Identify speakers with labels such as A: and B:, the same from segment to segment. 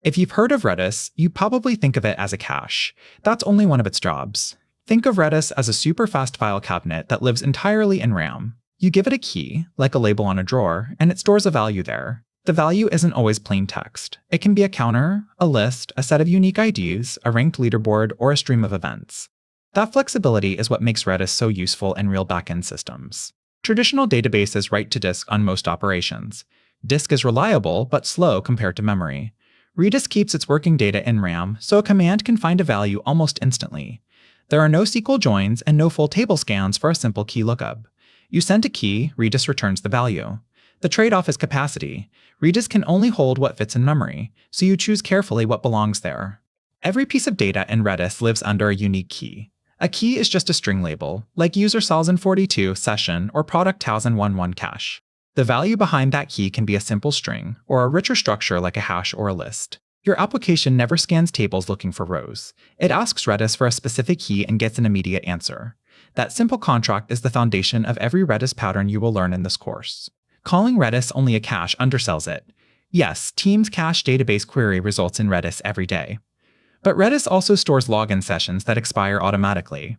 A: If you've heard of Redis, you probably think of it as a cache. That's only one of its jobs. Think of Redis as a super fast file cabinet that lives entirely in RAM. You give it a key, like a label on a drawer, and it stores a value there. The value isn't always plain text. It can be a counter, a list, a set of unique IDs, a ranked leaderboard, or a stream of events. That flexibility is what makes Redis so useful in real backend systems. Traditional databases write to disk on most operations. Disk is reliable, but slow compared to memory. Redis keeps its working data in RAM, so a command can find a value almost instantly. There are no SQL joins and no full table scans for a simple key lookup. You send a key, Redis returns the value. The trade-off is capacity. Redis can only hold what fits in memory, so you choose carefully what belongs there. Every piece of data in Redis lives under a unique key. A key is just a string label, like user 1042 session or product 1011 cache. The value behind that key can be a simple string, or a richer structure like a hash or a list. Your application never scans tables looking for rows. It asks Redis for a specific key and gets an immediate answer. That simple contract is the foundation of every Redis pattern you will learn in this course. Calling Redis only a cache undersells it. Yes, Teams cache database query results in Redis every day. But Redis also stores login sessions that expire automatically.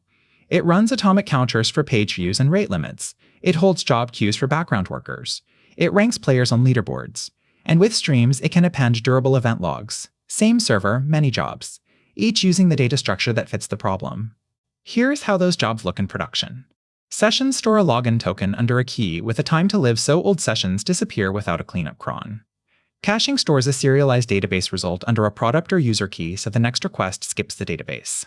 A: It runs atomic counters for page views and rate limits. It holds job queues for background workers. It ranks players on leaderboards. And with streams, it can append durable event logs. Same server, many jobs, each using the data structure that fits the problem. Here's how those jobs look in production. Sessions store a login token under a key with a time to live so old sessions disappear without a cleanup cron. Caching stores a serialized database result under a product or user key so the next request skips the database.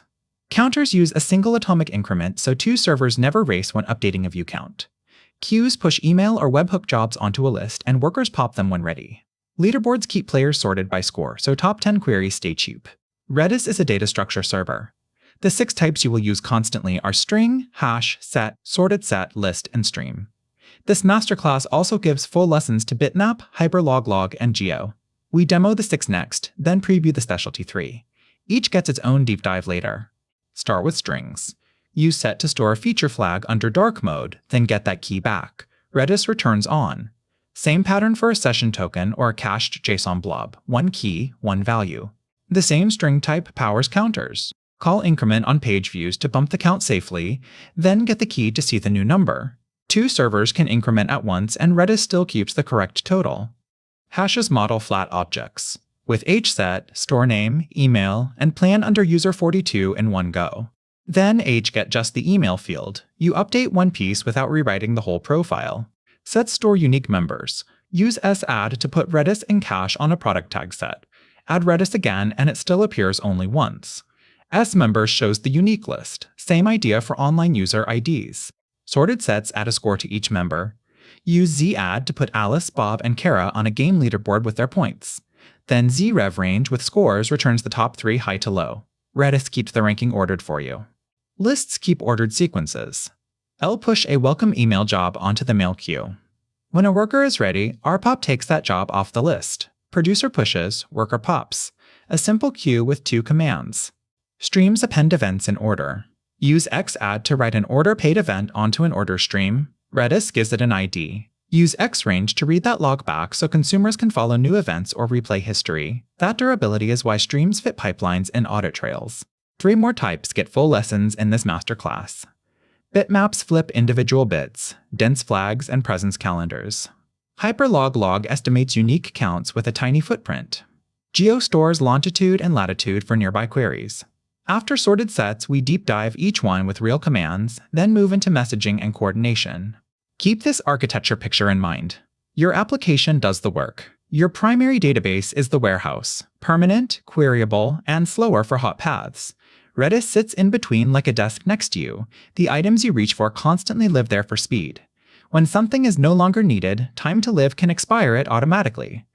A: Counters use a single atomic increment so two servers never race when updating a view count. Queues push email or webhook jobs onto a list and workers pop them when ready. Leaderboards keep players sorted by score so top 10 queries stay cheap. Redis is a data structure server. The 6 types you will use constantly are string, hash, set, sorted set, list, and stream. This masterclass also gives full lessons to Bitmap, HyperLogLog, and Geo. We demo the 6 next, then preview the specialty 3. Each gets its own deep dive later. Start with strings. Use set to store a feature flag under dark mode, then get that key back. Redis returns on. Same pattern for a session token or a cached JSON blob. 1 key, 1 value. The same string type powers counters. Call increment on page views to bump the count safely, then get the key to see the new number. 2 servers can increment at once and Redis still keeps the correct total. Hashes model flat objects. With hset, store name, email, and plan under user 42 in one go. Then get just the email field. You update one piece without rewriting the whole profile. Sets store unique members. Use sadd to put Redis in cache on a product tag set. Add Redis again and it still appears only once. Members shows the unique list. Same idea for online user IDs. Sorted sets add a score to each member. Use zadd to put Alice, Bob, and Kara on a game leaderboard with their points. Then zrevRange with scores returns the top 3 high to low. Redis keeps the ranking ordered for you. Lists keep ordered sequences. Push a welcome email job onto the mail queue. When a worker is ready, rpop takes that job off the list. Producer pushes, worker pops. A simple queue with 2 commands. Streams append events in order. Use xadd to write an order paid event onto an order stream. Redis gives it an ID. Use xrange to read that log back so consumers can follow new events or replay history. That durability is why streams fit pipelines and audit trails. 3 more types get full lessons in this masterclass. Bitmaps flip individual bits, dense flags, and presence calendars. HyperLogLog estimates unique counts with a tiny footprint. Geo stores longitude and latitude for nearby queries. After sorted sets, we deep dive each one with real commands, then move into messaging and coordination. Keep this architecture picture in mind. Your application does the work. Your primary database is the warehouse, permanent, queryable, and slower for hot paths. Redis sits in between like a desk next to you. The items you reach for constantly live there for speed. When something is no longer needed, time to live can expire it automatically.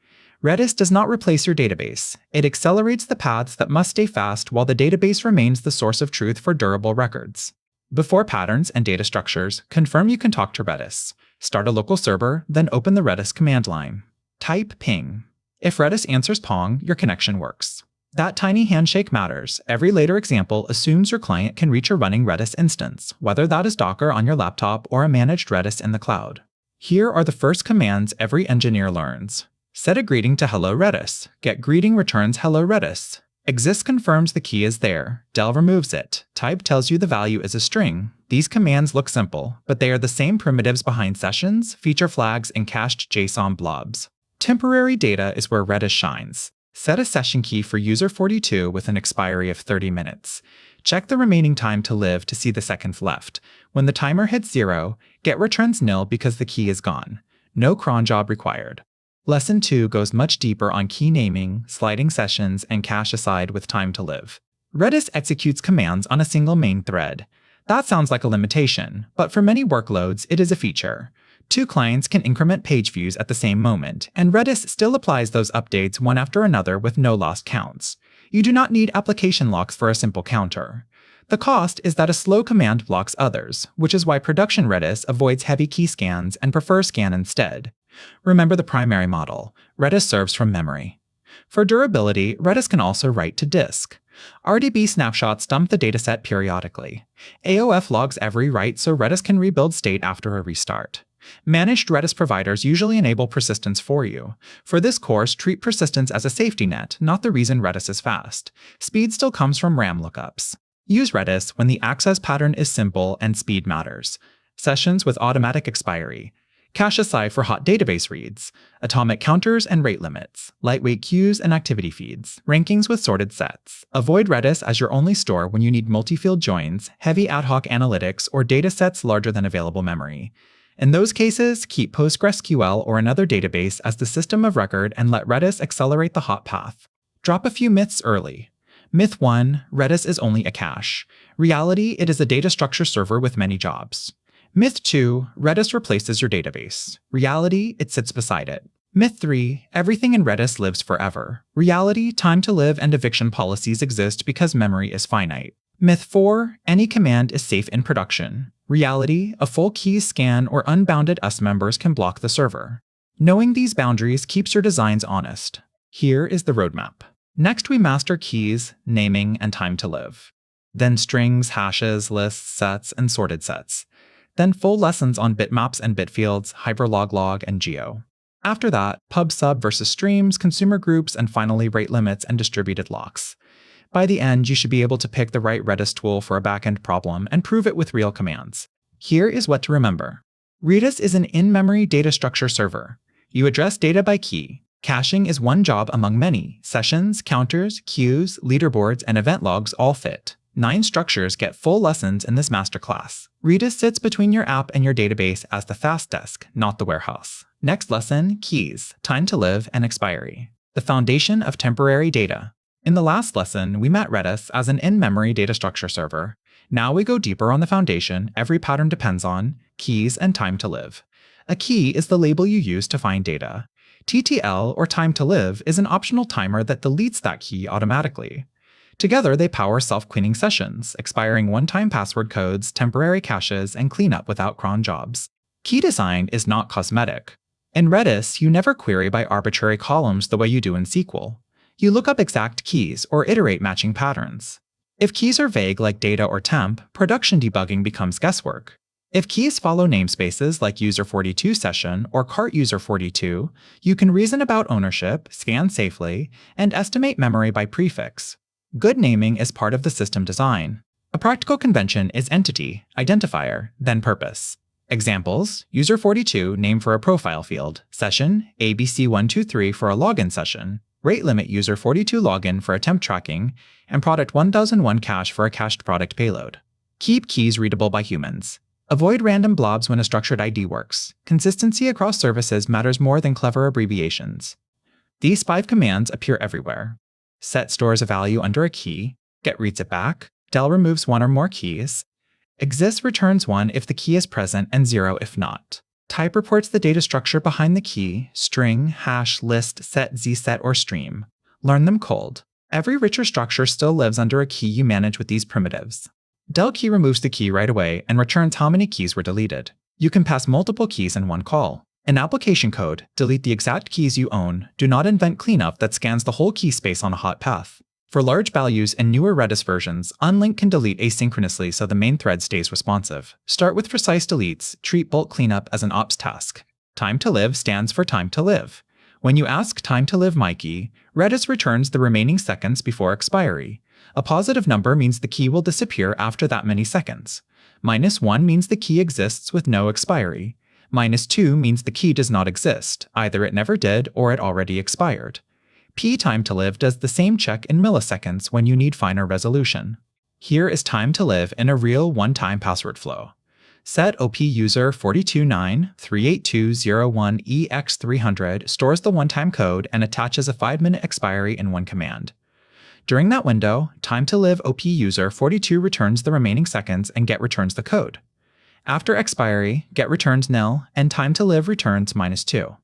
A: Redis does not replace your database. It accelerates the paths that must stay fast while the database remains the source of truth for durable records. Before patterns and data structures, confirm you can talk to Redis. Start a local server, then open the Redis command line. Type ping. If Redis answers Pong, your connection works. That tiny handshake matters. Every later example assumes your client can reach a running Redis instance, whether that is Docker on your laptop or a managed Redis in the cloud. Here are the first commands every engineer learns. Set a greeting to hello Redis. Get greeting returns hello Redis. Exist confirms the key is there. Del removes it. Type tells you the value is a string. These commands look simple, but they are the same primitives behind sessions, feature flags, and cached JSON blobs. Temporary data is where Redis shines. Set a session key for user 42 with an expiry of 30 minutes. Check the remaining time to live to see the seconds left. When the timer hits 0, get returns nil because the key is gone. No cron job required. Lesson 2 goes much deeper on key naming, sliding sessions, and cache aside with time to live. Redis executes commands on a single main thread. That sounds like a limitation, but for many workloads, it is a feature. 2 clients can increment page views at the same moment, and Redis still applies those updates one after another with no lost counts. You do not need application locks for a simple counter. The cost is that a slow command blocks others, which is why production Redis avoids heavy key scans and prefers scan instead. Remember the primary model. Redis serves from memory. For durability, Redis can also write to disk. RDB snapshots dump the dataset periodically. AOF logs every write so Redis can rebuild state after a restart. Managed Redis providers usually enable persistence for you. For this course, treat persistence as a safety net, not the reason Redis is fast. Speed still comes from RAM lookups. Use Redis when the access pattern is simple and speed matters. Sessions with automatic expiry. Cache aside for hot database reads. Atomic counters and rate limits. Lightweight queues and activity feeds. Rankings with sorted sets. Avoid Redis as your only store when you need multi-field joins, heavy ad hoc analytics, or datasets larger than available memory. In those cases, keep PostgreSQL or another database as the system of record and let Redis accelerate the hot path. Drop a few myths early. Myth 1, Redis is only a cache. Reality, it is a data structure server with many jobs. Myth 2, Redis replaces your database. Reality, it sits beside it. Myth 3, everything in Redis lives forever. Reality, time to live and eviction policies exist because memory is finite. Myth 4, any command is safe in production. Reality, a full keys scan or unbounded US members can block the server. Knowing these boundaries keeps your designs honest. Here is the roadmap. Next, we master keys, naming, and time to live. Then strings, hashes, lists, sets, and sorted sets. Then full lessons on bitmaps and bitfields, HyperLogLog, and geo. After that, pub-sub versus streams, consumer groups, and finally rate limits and distributed locks. By the end, you should be able to pick the right Redis tool for a backend problem and prove it with real commands. Here is what to remember. Redis is an in-memory data structure server. You address data by key. Caching is one job among many. Sessions, counters, queues, leaderboards, and event logs all fit. 9 structures get full lessons in this masterclass. Redis sits between your app and your database as the fast desk, not the warehouse. Next lesson, keys, time to live, and expiry. The foundation of temporary data. In the last lesson, we met Redis as an in-memory data structure server. Now we go deeper on the foundation every pattern depends on, keys, and time to live. A key is the label you use to find data. TTL, or time to live, is an optional timer that deletes that key automatically. Together, they power self-cleaning sessions, expiring one-time password codes, temporary caches, and cleanup without cron jobs. Key design is not cosmetic. In Redis, you never query by arbitrary columns the way you do in SQL. You look up exact keys or iterate matching patterns. If keys are vague like data or temp, production debugging becomes guesswork. If keys follow namespaces like user42 session or cart user42, you can reason about ownership, scan safely, and estimate memory by prefix. Good naming is part of the system design. A practical convention is entity, identifier, then purpose. Examples, user42 name for a profile field, session, ABC123 for a login session, rate limit user42 login for attempt tracking, and product 1001 cache for a cached product payload. Keep keys readable by humans. Avoid random blobs when a structured ID works. Consistency across services matters more than clever abbreviations. These 5 commands appear everywhere. Set stores a value under a key, get reads it back, del removes one or more keys, exist returns 1 if the key is present and 0 if not. Type reports the data structure behind the key, string, hash, list, set, zset, or stream. Learn them cold. Every richer structure still lives under a key you manage with these primitives. Del key removes the key right away and returns how many keys were deleted. You can pass multiple keys in one call. In application code, delete the exact keys you own. Do not invent cleanup that scans the whole key space on a hot path. For large values in newer Redis versions, unlink can delete asynchronously so the main thread stays responsive. Start with precise deletes, treat bulk cleanup as an ops task. Time to live stands for time to live. When you ask time to live Mikey, Redis returns the remaining seconds before expiry. A positive number means the key will disappear after that many seconds. -1 means the key exists with no expiry. -2 means the key does not exist, either it never did or it already expired. P time to live does the same check in milliseconds when you need finer resolution. Here is time to live in a real one-time password flow. Set OP user 429-38201EX300 stores the one-time code and attaches a 5-minute expiry in one command. During that window, time to live OP user 42 returns the remaining seconds and get returns the code. After expiry, get returns nil, and time to live returns -2.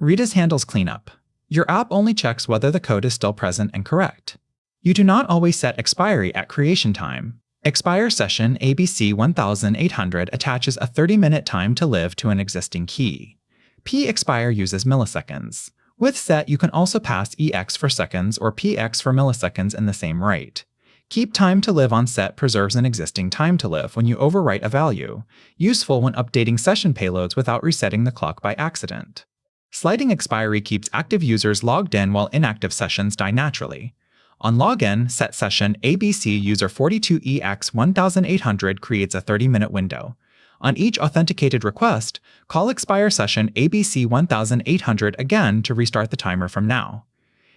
A: Redis handles cleanup. Your app only checks whether the code is still present and correct. You do not always set expiry at creation time. Expire session ABC 1800 attaches a 30-minute time to live to an existing key. pexpire uses milliseconds. With set, you can also pass EX for seconds or PX for milliseconds in the same rate. Keep time to live on set preserves an existing time to live when you overwrite a value, useful when updating session payloads without resetting the clock by accident. Sliding expiry keeps active users logged in while inactive sessions die naturally. On login, set session ABC user 42EX 1800 creates a 30-minute window. On each authenticated request, call expire session ABC 1800 again to restart the timer from now.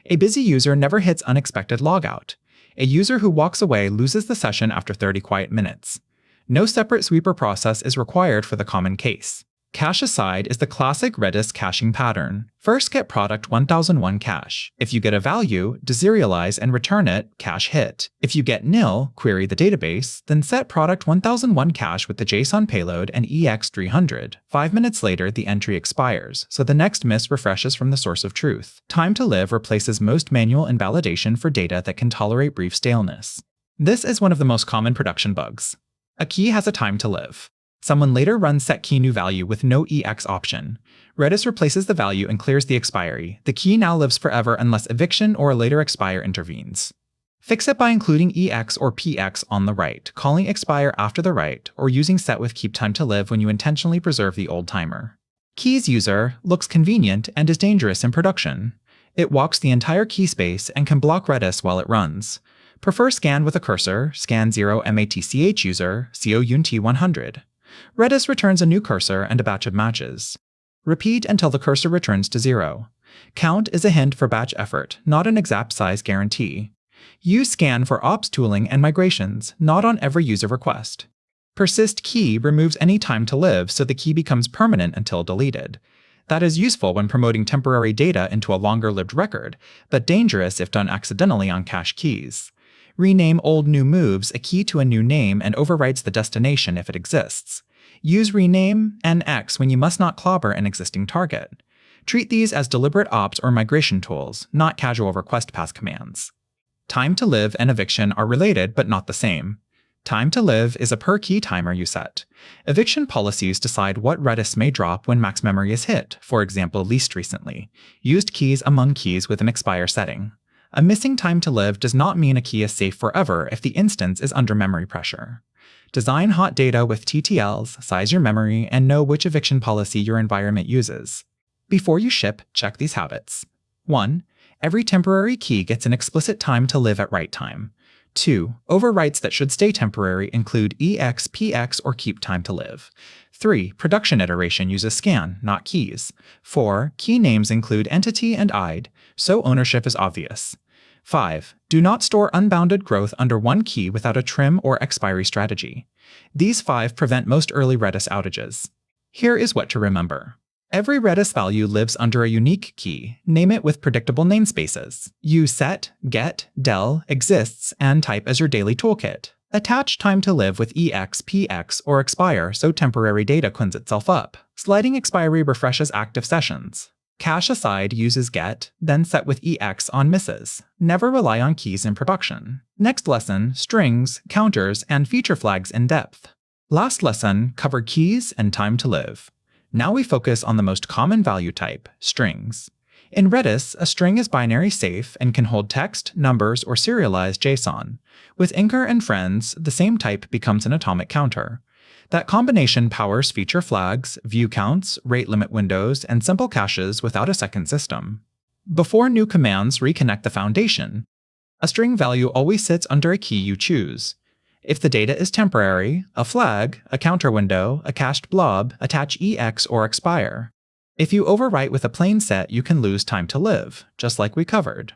A: A busy user never hits unexpected logout. A user who walks away loses the session after 30 quiet minutes. No separate sweeper process is required for the common case. Cache aside is the classic Redis caching pattern. First get product 1001 cache. If you get a value, deserialize and return it, cache hit. If you get nil, query the database, then set product 1001 cache with the JSON payload and EX300. 5 minutes later, the entry expires, so the next miss refreshes from the source of truth. Time to live replaces most manual invalidation for data that can tolerate brief staleness. This is one of the most common production bugs. A key has a time to live. Someone later runs setKeyNewValue with no EX option. Redis replaces the value and clears the expiry. The key now lives forever unless eviction or a later expire intervenes. Fix it by including EX or PX on the write, calling expire after the write, or using set with keep time to live when you intentionally preserve the old timer. Keys user looks convenient and is dangerous in production. It walks the entire key space and can block Redis while it runs. Prefer scan with a cursor, scan 0 match user, COUNT 100. Redis returns a new cursor and a batch of matches. Repeat until the cursor returns to 0. Count is a hint for batch effort, not an exact size guarantee. Use scan for ops tooling and migrations, not on every user request. Persist key removes any time to live so the key becomes permanent until deleted. That is useful when promoting temporary data into a longer-lived record, but dangerous if done accidentally on cache keys. Rename old new moves a key to a new name and overwrites the destination if it exists. Use rename and X when you must not clobber an existing target. Treat these as deliberate ops or migration tools, not casual request path commands. Time to live and eviction are related but not the same. Time to live is a per key timer you set. Eviction policies decide what Redis may drop when max memory is hit, for example least recently. Used keys among keys with an expire setting. A missing time to live does not mean a key is safe forever if the instance is under memory pressure. Design hot data with TTLs, size your memory, and know which eviction policy your environment uses. Before you ship, check these habits. 1. Every temporary key gets an explicit time to live at write time. 2. Overwrites that should stay temporary include EX, PX, or keep time to live. 3. Production iteration uses scan, not keys. 4. Key names include entity and ID, so ownership is obvious. 5. Do not store unbounded growth under one key without a trim or expiry strategy. These 5 prevent most early Redis outages. Here is what to remember. Every Redis value lives under a unique key. Name it with predictable namespaces. Use set, get, del, exists, and type as your daily toolkit. Attach time to live with EX, PX, or expire so temporary data cleans itself up. Sliding expiry refreshes active sessions. Cache aside uses get, then set with EX on misses. Never rely on keys in production. Next lesson, strings, counters, and feature flags in depth. Last lesson covered keys and time to live. Now we focus on the most common value type, strings. In Redis, a string is binary safe and can hold text, numbers, or serialized JSON. With Inker and friends, the same type becomes an atomic counter. That combination powers feature flags, view counts, rate limit windows, and simple caches without a second system. Before new commands reconnect the foundation, a string value always sits under a key you choose. If the data is temporary, a flag, a counter window, a cached blob, attach EX or expire. If you overwrite with a plain set, you can lose time to live, just like we covered.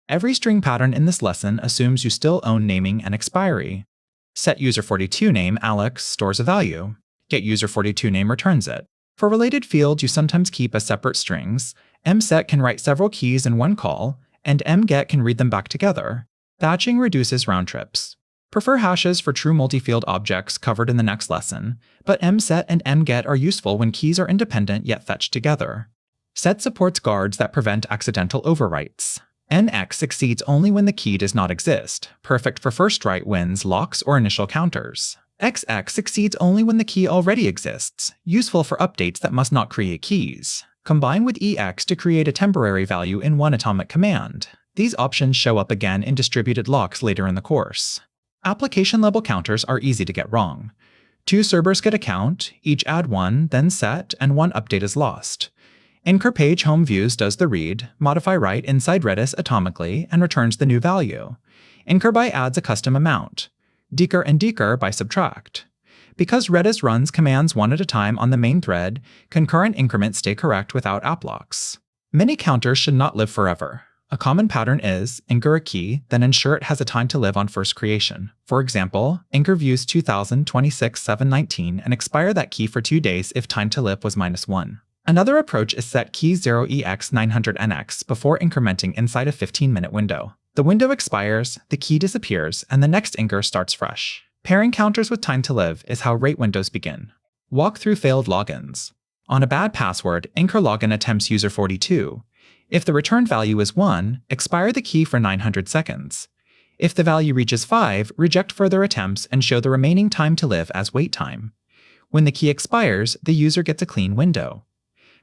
A: Every string pattern in this lesson assumes you still own naming and expiry. Set user42 name Alex stores a value. Get user42 name returns it. For related fields, you sometimes keep as separate strings. mset can write several keys in one call, and mget can read them back together. Batching reduces round trips. Prefer hashes for true multi-field objects covered in the next lesson, but mset and mget are useful when keys are independent yet fetched together. Set supports guards that prevent accidental overwrites. NX succeeds only when the key does not exist, perfect for first write wins, locks, or initial counters. XX succeeds only when the key already exists, useful for updates that must not create keys. Combine with EX to create a temporary value in one atomic command. These options show up again in distributed locks later in the course. Application-level counters are easy to get wrong. 2 servers get a count, each add 1, then set, and 1 update is lost. Anchor page home views does the read, modify write inside Redis atomically, and returns the new value. Anchor by adds a custom amount. Deker and deker by subtract. Because Redis runs commands one at a time on the main thread, concurrent increments stay correct without app locks. Many counters should not live forever. A common pattern is anchor a key, then ensure it has a time to live on first creation. For example, anchor views 2026-719 and expire that key for 2 days if time to live was -1. Another approach is set key 0EX900NX before incrementing inside a 15-minute window. The window expires, the key disappears, and the next anchor starts fresh. Pairing counters with time to live is how rate windows begin. Walk through failed logins. On a bad password, anchor login attempts user42. If the return value is 1, expire the key for 900 seconds. If the value reaches 5, reject further attempts and show the remaining time to live as wait time. When the key expires, the user gets a clean window.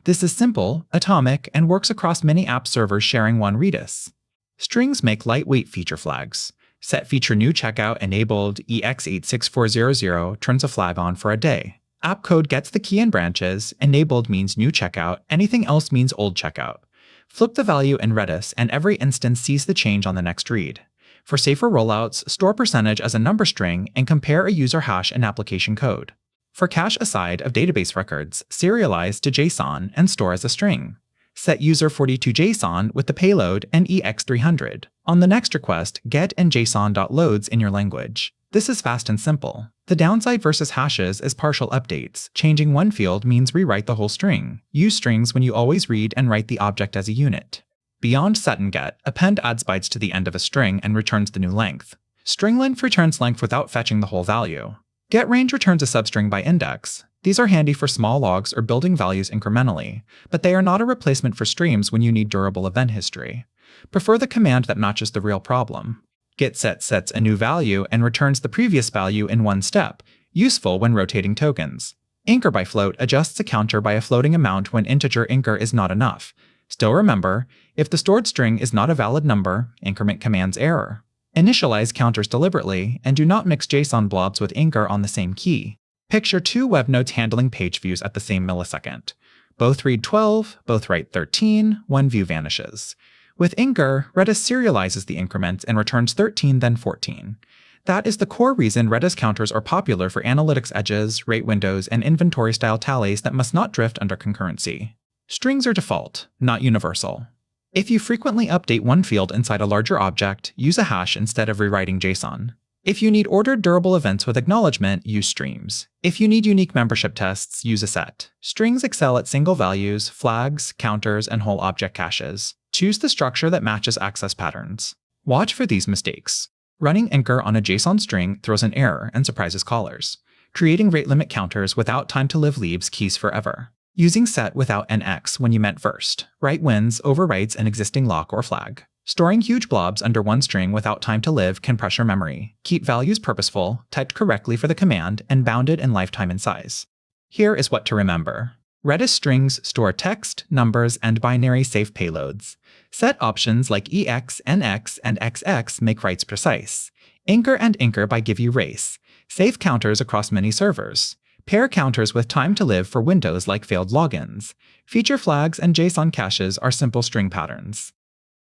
A: This is simple, atomic, and works across many app servers sharing one Redis. Strings make lightweight feature flags. Set feature new checkout enabled EX86400 turns a flag on for a day. App code gets the key and branches, enabled means new checkout, anything else means old checkout. Flip the value in Redis and every instance sees the change on the next read. For safer rollouts, store percentage as a number string and compare a user hash and application code. For cache aside of database records, serialize to JSON and store as a string. Set user42JSON with the payload and EX300. On the next request, get and JSON.loads in your language. This is fast and simple. The downside versus hashes is partial updates. Changing one field means rewrite the whole string. Use strings when you always read and write the object as a unit. Beyond set and get, append adds bytes to the end of a string and returns the new length. String length returns length without fetching the whole value. Get range returns a substring by index. These are handy for small logs or building values incrementally, but they are not a replacement for streams when you need durable event history. Prefer the command that matches the real problem. GetSet sets a new value and returns the previous value in one step, useful when rotating tokens. Anchor by float adjusts a counter by a floating amount when integer anchor is not enough. Still remember, if the stored string is not a valid number, increment command's error. Initialize counters deliberately, and do not mix JSON blobs with anchor on the same key. Picture 2 web nodes handling page views at the same millisecond. Both read 12, both write 13, one view vanishes. With anchor, Redis serializes the increments and returns 13 then 14. That is the core reason Redis counters are popular for analytics edges, rate windows, and inventory-style tallies that must not drift under concurrency. Strings are default, not universal. If you frequently update one field inside a larger object, use a hash instead of rewriting JSON. If you need ordered durable events with acknowledgement, use streams. If you need unique membership tests, use a set. Strings excel at single values, flags, counters, and whole object caches. Choose the structure that matches access patterns. Watch for these mistakes. Running anchor on a JSON string throws an error and surprises callers. Creating rate limit counters without time to live leaves keys forever. Using set without NX when you meant first. Write wins, overwrites an existing lock or flag. Storing huge blobs under one string without time to live can pressure memory. Keep values purposeful, typed correctly for the command, and bounded in lifetime and size. Here is what to remember. Redis strings store text, numbers, and binary safe payloads. Set options like EX, NX, and XX make writes precise. Anchor and anchor by give you race. Safe counters across many servers. Pair counters with time to live for windows like failed logins. Feature flags and JSON caches are simple string patterns.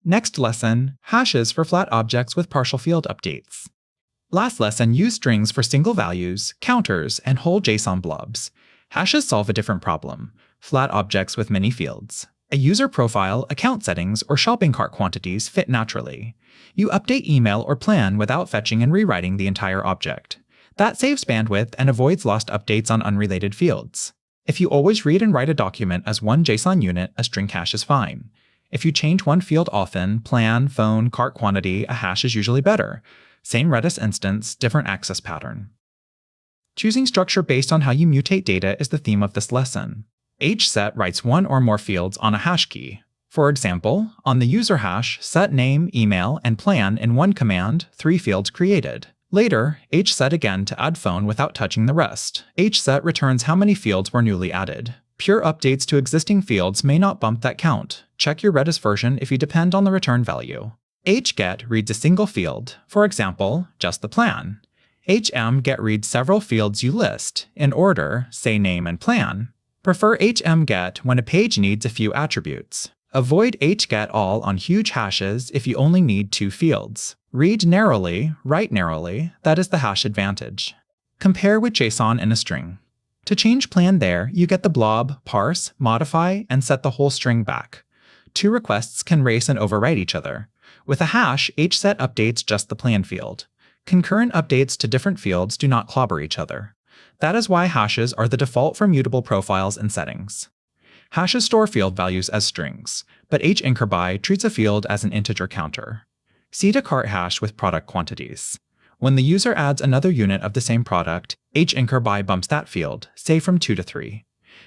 A: Next lesson, hashes for flat objects with partial field updates. Last lesson, use strings for single values, counters, and whole JSON blobs. Hashes solve a different problem: flat objects with many fields. A user profile, account settings, or shopping cart quantities fit naturally. You update email or plan without fetching and rewriting the entire object. That saves bandwidth and avoids lost updates on unrelated fields. If you always read and write a document as one JSON unit, a string hash is fine. If you change one field often, plan, phone, cart quantity, a hash is usually better. Same Redis instance, different access pattern. Choosing structure based on how you mutate data is the theme of this lesson. hset writes one or more fields on a hash key. For example, on the user hash, set name, email, and plan in one command, 3 fields created. Later, hset again to add phone without touching the rest. Hset returns how many fields were newly added. Pure updates to existing fields may not bump that count. Check your Redis version if you depend on the return value. hget reads a single field, for example, just the plan. hmget reads several fields you list, in order, say name and plan. Prefer hmget when a page needs a few attributes. Avoid hget all on huge hashes if you only need 2 fields. Read narrowly, write narrowly, that is the hash advantage. Compare with JSON in a string. To change plan there, you get the blob, parse, modify, and set the whole string back. 2 requests can race and overwrite each other. With a hash, hset updates just the plan field. Concurrent updates to different fields do not clobber each other. That is why hashes are the default for mutable profiles and settings. Hashes store field values as strings, but hincrby treats a field as an integer counter. See to cart hash with product quantities. When the user adds another unit of the same product, hincrby bumps that field, say from 2 to 3.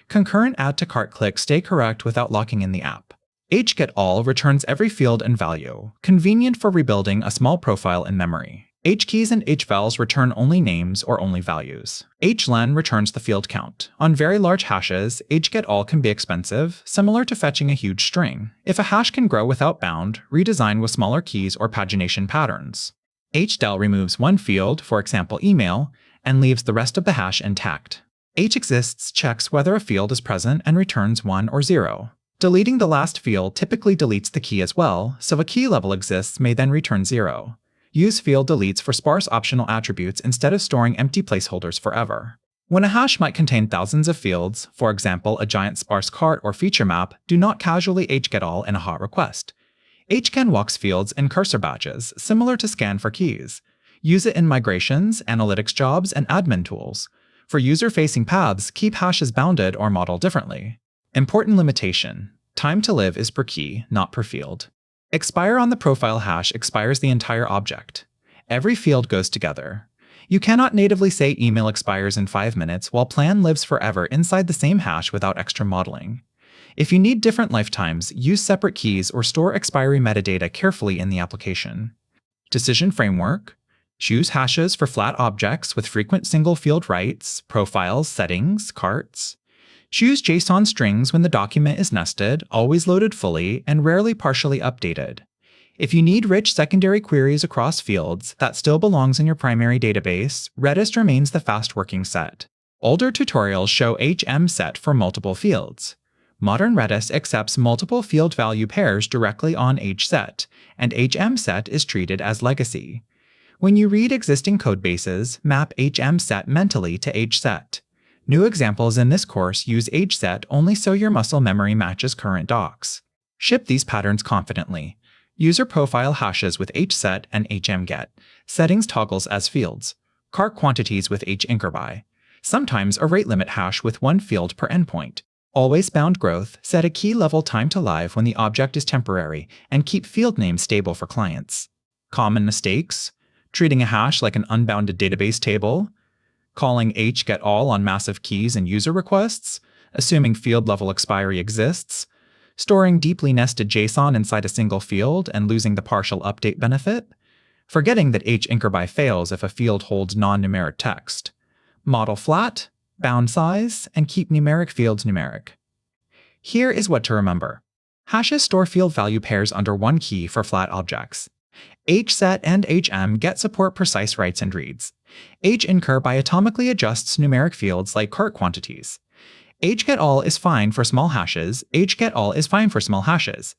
A: Concurrent add to cart clicks stay correct without locking in the app. hgetAll returns every field and value, convenient for rebuilding a small profile in memory. hkeys and hvals return only names or only values. hlen returns the field count. On very large hashes, hgetAll can be expensive, similar to fetching a huge string. If a hash can grow without bound, redesign with smaller keys or pagination patterns. hdel removes one field, for example email, and leaves the rest of the hash intact. hexists checks whether a field is present and returns 1 or 0. Deleting the last field typically deletes the key as well, so a key level exists may then return 0. Use field deletes for sparse optional attributes instead of storing empty placeholders forever. When a hash might contain thousands of fields, for example a giant sparse cart or feature map, do not casually hgetAll in a hot request. hgen walks fields in cursor batches, similar to scan for keys. Use it in migrations, analytics jobs, and admin tools. For user-facing paths, keep hashes bounded or model differently. Important limitation: time to live is per key, not per field. Expire on the profile hash expires the entire object. Every field goes together. You cannot natively say email expires in 5 minutes while plan lives forever inside the same hash without extra modeling. If you need different lifetimes, use separate keys or store expiry metadata carefully in the application. Decision framework: choose hashes for flat objects with frequent single field writes, profiles, settings, carts. Choose JSON strings when the document is nested, always loaded fully, and rarely partially updated. If you need rich secondary queries across fields that still belongs in your primary database, Redis remains the fast-working set. Older tutorials show hmset for multiple fields. Modern Redis accepts multiple field value pairs directly on hset, and hmset is treated as legacy. When you read existing codebases, map hmset mentally to hset. New examples in this course use hset only so your muscle memory matches current docs. Ship these patterns confidently. User profile hashes with hset and hmget. Settings toggles as fields. Cart quantities with hincrby. Sometimes a rate limit hash with 1 field per endpoint. Always bound growth, set a key level time to live when the object is temporary, and keep field names stable for clients. Common mistakes: treating a hash like an unbounded database table, calling hgetAll on massive keys and user requests, assuming field level expiry exists, storing deeply nested JSON inside a single field and losing the partial update benefit, forgetting that hincrby fails if a field holds non-numeric text, model flat, bound size, and keep numeric fields numeric. Here is what to remember. Hashes store field value pairs under 1 key for flat objects. hset and hmget support precise writes and reads. Hincur bioatomically adjusts numeric fields like cart quantities. hgetAll is fine for small hashes, hgetAll is fine for small hashes,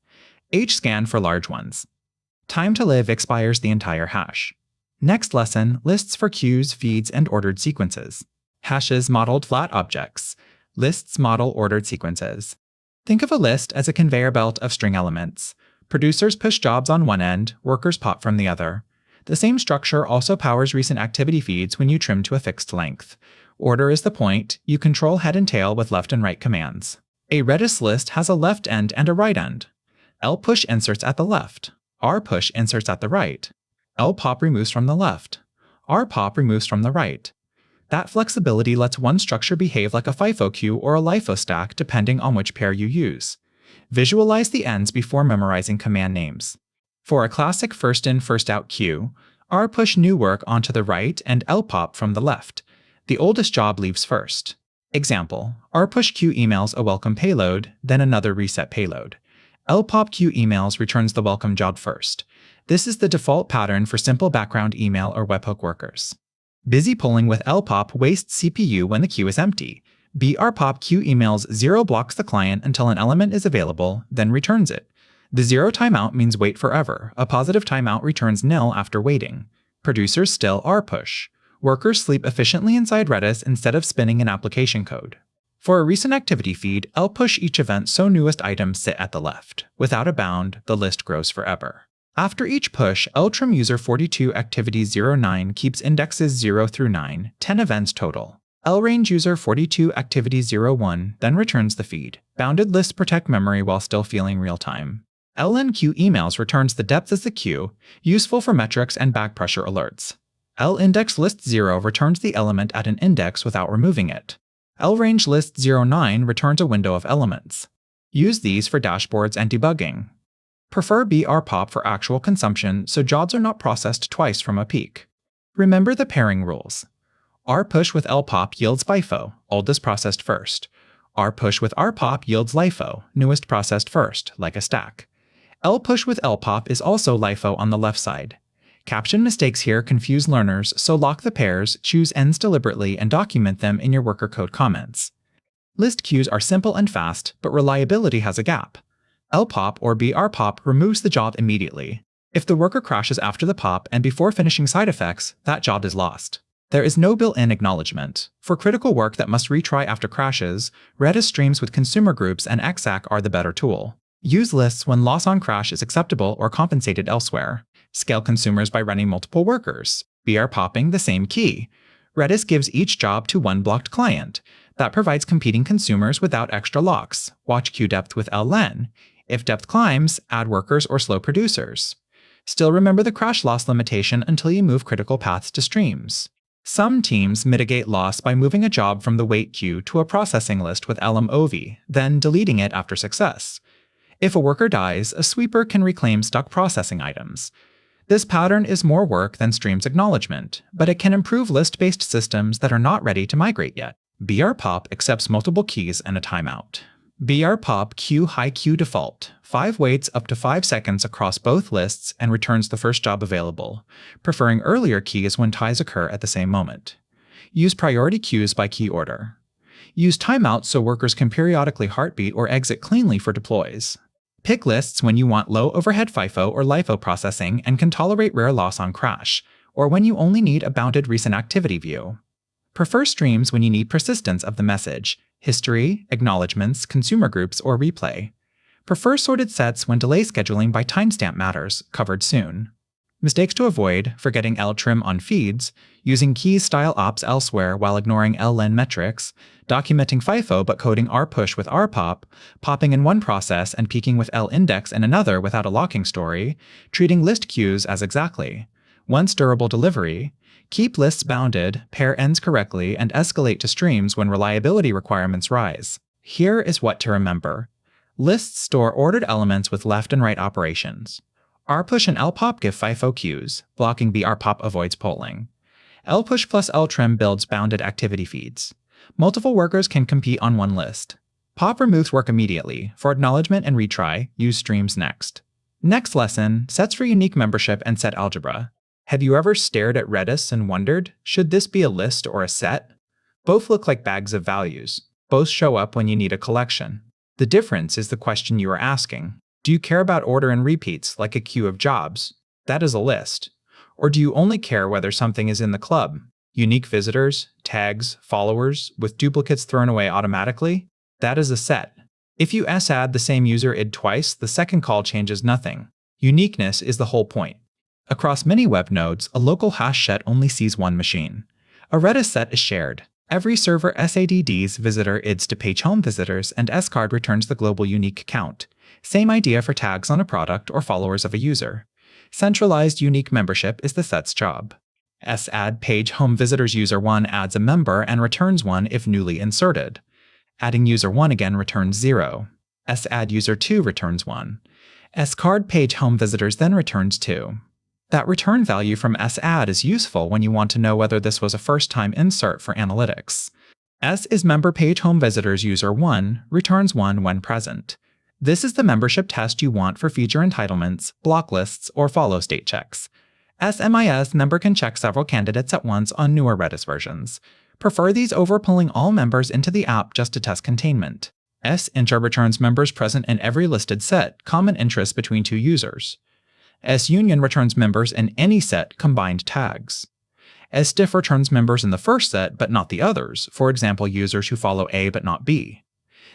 A: hscan for large ones. Time to live expires the entire hash. Next lesson, lists for queues, feeds, and ordered sequences. Hashes modeled flat objects. Lists model ordered sequences. Think of a list as a conveyor belt of string elements. Producers push jobs on one end, workers pop from the other. The same structure also powers recent activity feeds when you trim to a fixed length. Order is the point, you control head and tail with left and right commands. A Redis list has a left end and a right end. lpush inserts at the left. rpush inserts at the right. lpop removes from the left. rpop removes from the right. That flexibility lets one structure behave like a FIFO queue or a LIFO stack depending on which pair you use. Visualize the ends before memorizing command names. For a classic first-in, first-out queue, rpush new work onto the right and lpop from the left. The oldest job leaves first. Example, rpush queue emails a welcome payload, then another reset payload. lpop queue emails returns the welcome job first. This is the default pattern for simple background email or webhook workers. Busy polling with lpop wastes CPU when the queue is empty. brpop queue emails 0 blocks the client until an element is available, then returns it. The 0 timeout means wait forever. A positive timeout returns nil after waiting. Producers still rpush. Workers sleep efficiently inside Redis instead of spinning in application code. For a recent activity feed, lpush each event so newest items sit at the left. Without a bound, the list grows forever. After each push, ltrim user 42 activity 09 keeps indexes 0 through 9, 10 events total. lrange user 42 activity 01 then returns the feed. Bounded lists protect memory while still feeling real-time. lnqueue emails returns the depth as the queue, useful for metrics and back pressure alerts. lindex list 0 returns the element at an index without removing it. lrange list 09 returns a window of elements. Use these for dashboards and debugging. Prefer brpop for actual consumption so jobs are not processed twice from a peak. Remember the pairing rules. rpush with lpop yields FIFO, oldest processed first. rpush with rpop yields LIFO, newest processed first, like a stack. lpush with lpop is also LIFO on the left side. Caption mistakes here confuse learners, so lock the pairs, choose ends deliberately, and document them in your worker code comments. List queues are simple and fast, but reliability has a gap. lpop or brpop removes the job immediately. If the worker crashes after the pop and before finishing side effects, that job is lost. There is no built-in acknowledgement. For critical work that must retry after crashes, Redis streams with consumer groups and exack are the better tool. Use lists when loss on crash is acceptable or compensated elsewhere. Scale consumers by running multiple workers. brpopping the same key. Redis gives each job to one blocked client. That provides competing consumers without extra locks. Watch queue depth with ln. If depth climbs, add workers or slow producers. Still remember the crash loss limitation until you move critical paths to streams. Some teams mitigate loss by moving a job from the wait queue to a processing list with lmov, then deleting it after success. If a worker dies, a sweeper can reclaim stuck processing items. This pattern is more work than streams acknowledgement, but it can improve list-based systems that are not ready to migrate yet. brpop accepts multiple keys and a timeout. brpop queue high queue default, 5 waits up to 5 seconds across both lists and returns the first job available, preferring earlier keys when ties occur at the same moment. Use priority queues by key order. Use timeouts so workers can periodically heartbeat or exit cleanly for deploys. Pick lists when you want low overhead FIFO or LIFO processing and can tolerate rare loss on crash, or when you only need a bounded recent activity view. Prefer streams when you need persistence of the message, history, acknowledgements, consumer groups, or replay. Prefer sorted sets when delay scheduling by timestamp matters, covered soon. Mistakes to avoid: forgetting ltrim on feeds, using keys style ops elsewhere while ignoring ln metrics, documenting FIFO but coding rpush with rpop, popping in one process and peeking with lindex in another without a locking story, treating list queues as exactly. Once durable delivery, keep lists bounded, pair ends correctly, and escalate to streams when reliability requirements rise. Here is what to remember. Lists store ordered elements with left and right operations. rpush and lpop give FIFO queues, blocking brpop avoids polling. lpush plus ltrim builds bounded activity feeds. Multiple workers can compete on one list. Pop removes work immediately. For acknowledgement and retry, use streams next. Next lesson, sets for unique membership and set algebra. Have you ever stared at Redis and wondered, should this be a list or a set? Both look like bags of values. Both show up when you need a collection. The difference is the question you are asking. Do you care about order and repeats like a queue of jobs? That is a list. Or do you only care whether something is in the club? Unique visitors, tags, followers, with duplicates thrown away automatically? That is a set. If you sadd the same user id twice, the second call changes nothing. Uniqueness is the whole point. Across many web nodes, a local hash set only sees one machine. A Redis set is shared. Every server sadds visitor ids to page home visitors, and scard returns the global unique count. Same idea for tags on a product or followers of a user. Centralized unique membership is the set's job. Sadd page home visitors user 1 adds a member and returns 1 if newly inserted. Adding user 1 again returns 0. Sadd user 2 returns 1. Scard page home visitors then returns 2. That return value from sadd is useful when you want to know whether this was a first-time insert for analytics. S is member page home visitors user 1 returns 1 when present. This is the membership test you want for feature entitlements, block lists, or follow state checks. SMIS member can check several candidates at once on newer Redis versions. Prefer these over pulling all members into the app just to test containment. Sinter returns members present in every listed set, common interest between two users. Union returns members in any set, combined tags. Sdiff returns members in the first set but not the others, for example users who follow A but not B.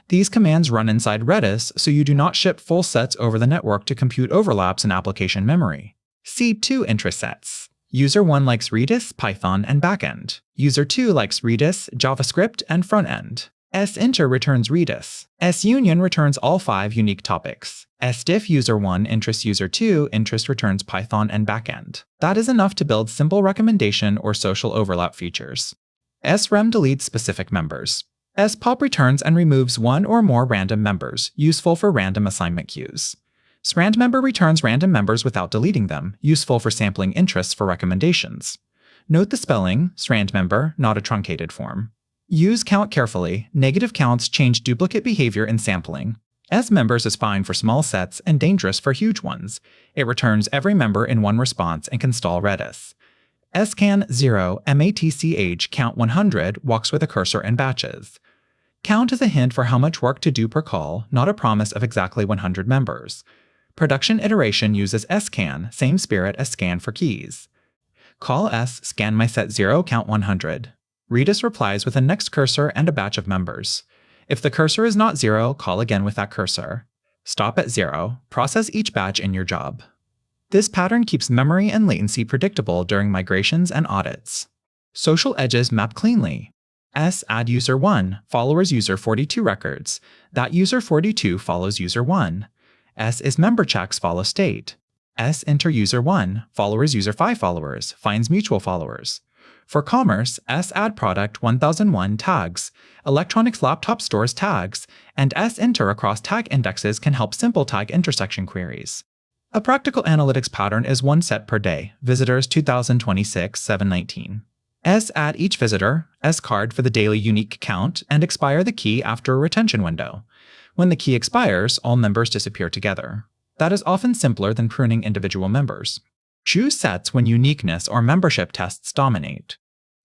A: These commands run inside Redis, so you do not ship full sets over the network to compute overlaps in application memory. See two interest sets. User 1 likes Redis, Python, and Backend. User 2 likes Redis, JavaScript, and Frontend. Sinter returns Redis. Union returns all 5 unique topics. Sdiff user 1 interest user 2 interest returns Python and Backend. That is enough to build simple recommendation or social overlap features. Srem deletes specific members. Spop returns and removes one or more random members, useful for random assignment queues. Srandmember returns random members without deleting them, useful for sampling interests for recommendations. Note the spelling, srandmember, not a truncated form. Use count carefully. Negative counts change duplicate behavior in sampling. Members is fine for small sets and dangerous for huge ones. It returns every member in one response and can stall Redis. Scan 0 match count 100 walks with a cursor and batches. Count is a hint for how much work to do per call, not a promise of exactly 100 members. Production iteration uses scan, same spirit as scan for keys. Call scan my set 0 count 100. Redis replies with a next cursor and a batch of members. If the cursor is not 0, call again with that cursor. Stop at 0, process each batch in your job. This pattern keeps memory and latency predictable during migrations and audits. Social edges map cleanly. Add user 1 followers user 42 records. That user 42 follows user 1. Is member checks follow state. Enter user 1 followers user 5 followers finds mutual followers. For commerce, add product 1001 tags. Electronics laptop stores tags, and enter across tag indexes can help simple tag intersection queries. A practical analytics pattern is one set per day, visitors 2026 719. Add each visitor, scard for the daily unique count, and expire the key after a retention window. When the key expires, all members disappear together. That is often simpler than pruning individual members. Choose sets when uniqueness or membership tests dominate.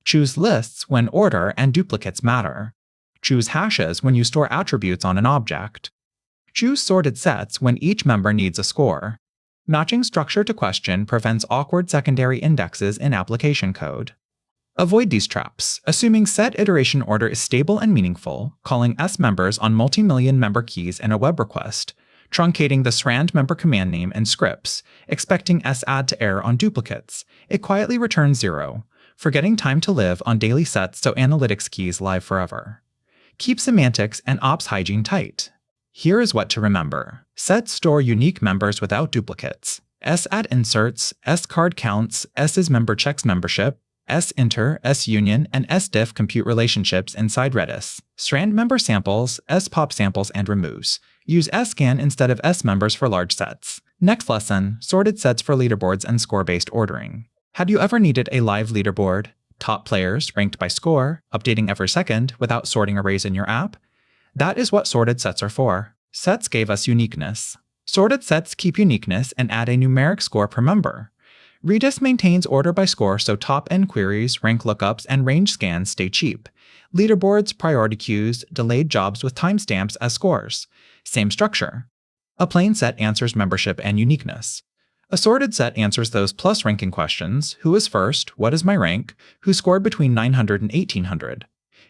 A: Choose lists when order and duplicates matter. Choose hashes when you store attributes on an object. Choose sorted sets when each member needs a score. Matching structure to question prevents awkward secondary indexes in application code. Avoid these traps, assuming set iteration order is stable and meaningful, calling members on multi-million member keys in a web request, truncating the srand member command name and scripts, expecting sadd to error on duplicates. It quietly returns 0, forgetting time to live on daily sets so analytics keys live forever. Keep semantics and ops hygiene tight. Here is what to remember. Sets store unique members without duplicates. Sadd inserts, scard counts, is member checks membership, sinter, union, and sdiff compute relationships inside Redis. Srand member samples, spop samples and removes. Use scan instead of members for large sets. Next lesson, sorted sets for leaderboards and score-based ordering. Have you ever needed a live leaderboard? Top players ranked by score, updating every second without sorting arrays in your app? That is what sorted sets are for. Sets gave us uniqueness. Sorted sets keep uniqueness and add a numeric score per member. Redis maintains order by score so top-end queries, rank lookups, and range scans stay cheap. Leaderboards, priority queues, delayed jobs with timestamps as scores. Same structure. A plain set answers membership and uniqueness. A sorted set answers those plus ranking questions: who is first, what is my rank, who scored between 900 and 1800.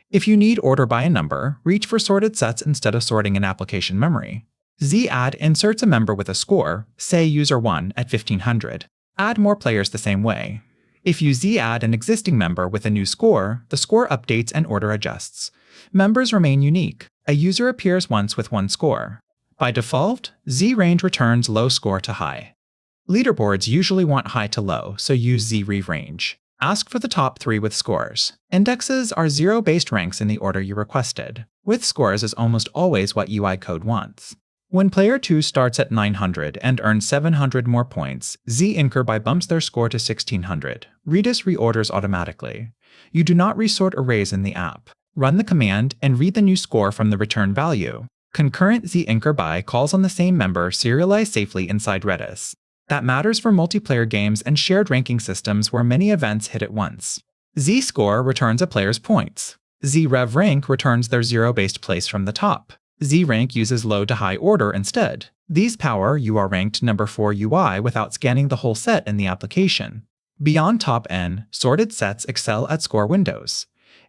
A: If you need order by a number, reach for sorted sets instead of sorting in application memory. Z-add inserts a member with a score, say user 1 at 1500. Add more players the same way. If you Z-add an existing member with a new score, the score updates and order adjusts. Members remain unique. A user appears once with one score. By default, Z-range returns low score to high. Leaderboards usually want high to low, so use Z-range. Ask for the top 3 with scores. Indexes are zero-based ranks in the order you requested. With scores is almost always what UI code wants. When player 2 starts at 900 and earns 700 more points, Z-increby bumps their score to 1600. Redis reorders automatically. You do not resort arrays in the app. Run the command and read the new score from the return value. Concurrent Z-increby calls on the same member serialized safely inside Redis. That matters for multiplayer games and shared ranking systems where many events hit at once. Z-score returns a player's points. Z-rev rank returns their zero-based place from the top. Z-rank uses low to high order instead. These power you are ranked number 4 UI without scanning the whole set in the application. Beyond top N, sorted sets excel at score windows.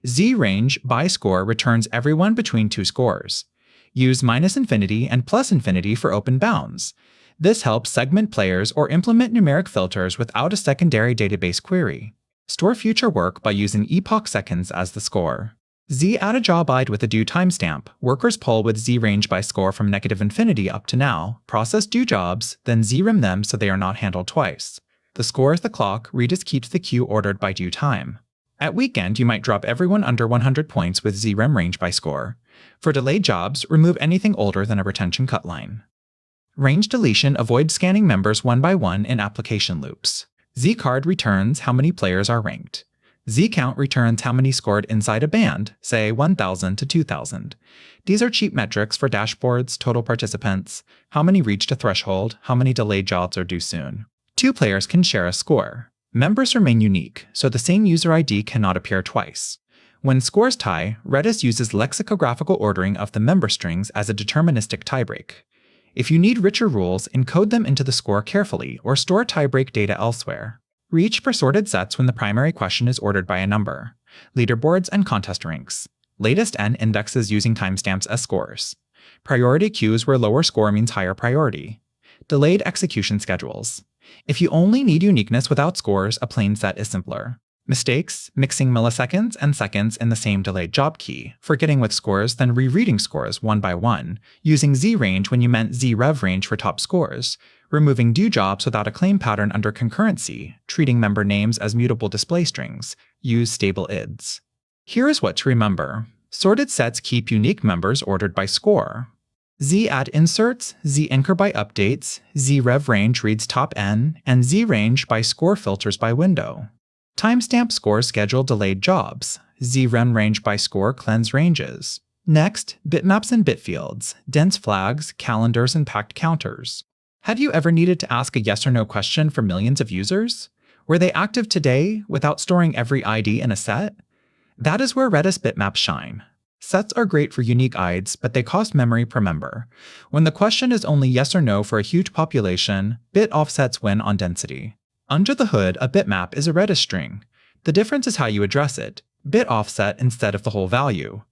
A: Z-range by score returns everyone between 2 scores. Use -infinity and +infinity for open bounds. This helps segment players or implement numeric filters without a secondary database query. Store future work by using epoch seconds as the score. Z-add a job ID with a due timestamp. Workers poll with Z-range by score from -infinity up to now, process due jobs, then Z-rim them so they are not handled twice. The score is the clock. Redis keeps the queue ordered by due time. At weekend, you might drop everyone under 100 points with Z-rim range by score. For delayed jobs, remove anything older than a retention cut line. Range deletion avoids scanning members one by one in application loops. Z-card returns how many players are ranked. Z-count returns how many scored inside a band, say 1000 to 2000. These are cheap metrics for dashboards, total participants, how many reached a threshold, how many delayed jobs are due soon. 2 players can share a score. Members remain unique, so the same user ID cannot appear twice. When scores tie, Redis uses lexicographical ordering of the member strings as a deterministic tiebreak. If you need richer rules, encode them into the score carefully or store tiebreak data elsewhere. Reach for sorted sets when the primary question is ordered by a number. Leaderboards and contest ranks. Latest N indexes using timestamps as scores. Priority queues where lower score means higher priority. Delayed execution schedules. If you only need uniqueness without scores, a plain set is simpler. Mistakes, mixing milliseconds and seconds in the same delayed job key, forgetting with scores then rereading scores one by one, using Z-range when you meant Z-rev range for top scores, removing due jobs without a claim pattern under concurrency, treating member names as mutable display strings, use stable ids. Here is what to remember. Sorted sets keep unique members ordered by score. Z-add inserts, Z-increby updates, Z-rev range reads top N, and Z-range by score filters by window. Timestamp score schedule delayed jobs. Z-rem range by score cleanse ranges. Next, bitmaps and bitfields, dense flags, calendars, and packed counters. Have you ever needed to ask a yes or no question for millions of users? Were they active today without storing every ID in a set? That is where Redis bitmaps shine. Sets are great for unique IDs, but they cost memory per member. When the question is only yes or no for a huge population, bit offsets win on density. Under the hood, a bitmap is a Redis string. The difference is how you address it, bit offset instead of the whole value.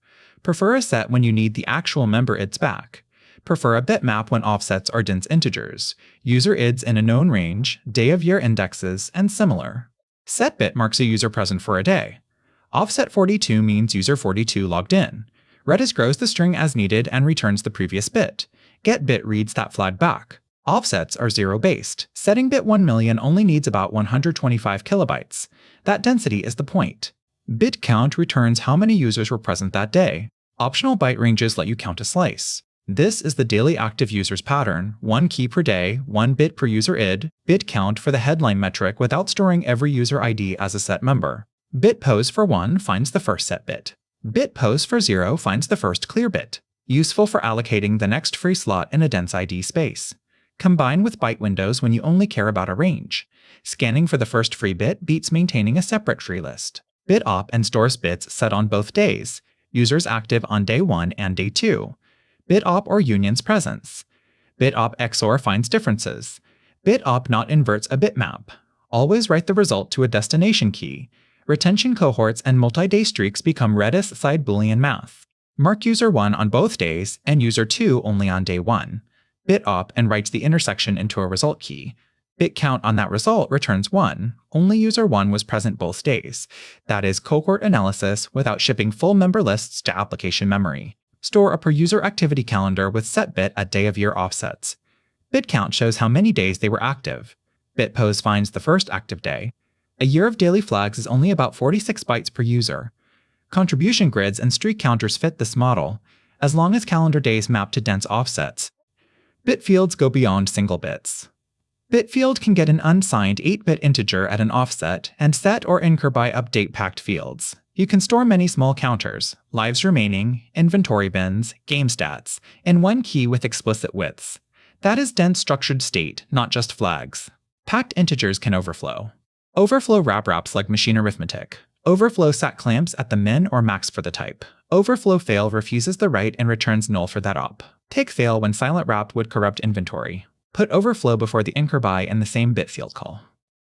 A: Prefer a set when you need the actual member ids back. Prefer a bitmap when offsets are dense integers, user ids in a known range, day of year indexes, and similar. Set bit marks a user present for a day. Offset 42 means user 42 logged in. Redis grows the string as needed and returns the previous bit. Get bit reads that flag back. Offsets are zero-based. Setting bit 1 million only needs about 125 kilobytes. That density is the point. Bit count returns how many users were present that day. Optional byte ranges let you count a slice. This is the daily active users pattern, 1 key per day, 1 bit per user id, bit count for the headline metric without storing every user ID as a set member. Bit pose for 1 finds the first set bit. Bit pose for 0 finds the first clear bit. Useful for allocating the next free slot in a dense ID space. Combine with byte windows when you only care about a range. Scanning for the first free bit beats maintaining a separate free list. Bit op and stores bits set on both days. Users active on day 1 and day 2. Bit op or unions presence. Bit op XOR finds differences. Bit op not inverts a bitmap. Always write the result to a destination key. Retention cohorts and multi-day streaks become Redis side Boolean math. Mark user 1 on both days and user 2 only on day 1. Bit op and writes the intersection into a result key. Bit count on that result returns 1. Only user 1 was present both days. That is cohort analysis without shipping full member lists to application memory. Store a per user activity calendar with set bit at day of year offsets. Bit count shows how many days they were active. Bit pose finds the first active day. A year of daily flags is only about 46 bytes per user. Contribution grids and streak counters fit this model, as long as calendar days map to dense offsets. Bitfields go beyond single bits. Bitfield can get an unsigned 8-bit integer at an offset and set or incur by update packed fields. You can store many small counters, lives remaining, inventory bins, game stats, in one key with explicit widths. That is dense structured state, not just flags. Packed integers can overflow. Overflow wraps like machine arithmetic. Overflow set clamps at the min or max for the type. Overflow fail refuses the write and returns null for that op. Take fail when silent wrap would corrupt inventory. Put overflow before the incur by in the same bit field call.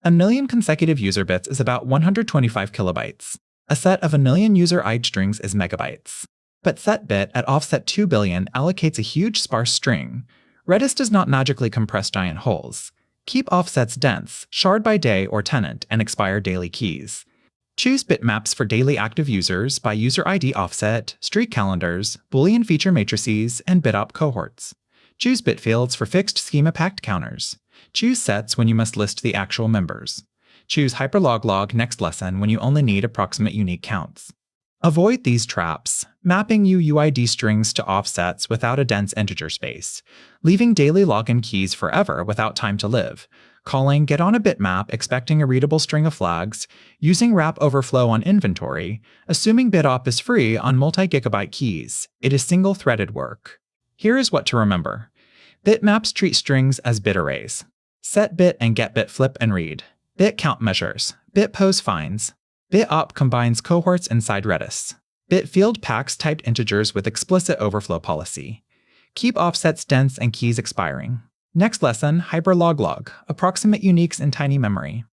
A: A million consecutive user bits is about 125 kilobytes. A set of a million user id strings is megabytes. But set bit at offset 2 billion allocates a huge sparse string. Redis does not magically compress giant holes. Keep offsets dense, shard by day or tenant, and expire daily keys. Choose bitmaps for daily active users by user ID offset, streak calendars, Boolean feature matrices, and bitop cohorts. Choose bitfields for fixed schema-packed counters. Choose sets when you must list the actual members. Choose HyperLogLog next lesson when you only need approximate unique counts. Avoid these traps, mapping UUID strings to offsets without a dense integer space, leaving daily login keys forever without time to live, calling getOnABitmap expecting a readable string of flags, using wrap overflow on inventory, assuming bitop is free on multi-gigabyte keys. It is single-threaded work. Here is what to remember. Bitmaps treat strings as bit arrays. Set bit and get bit flip and read. Bit count measures. Bit pose finds. Bit op combines cohorts inside Redis. Bitfield packs typed integers with explicit overflow policy. Keep offsets dense and keys expiring. Next lesson, HyperLogLog, approximate uniques in tiny memory.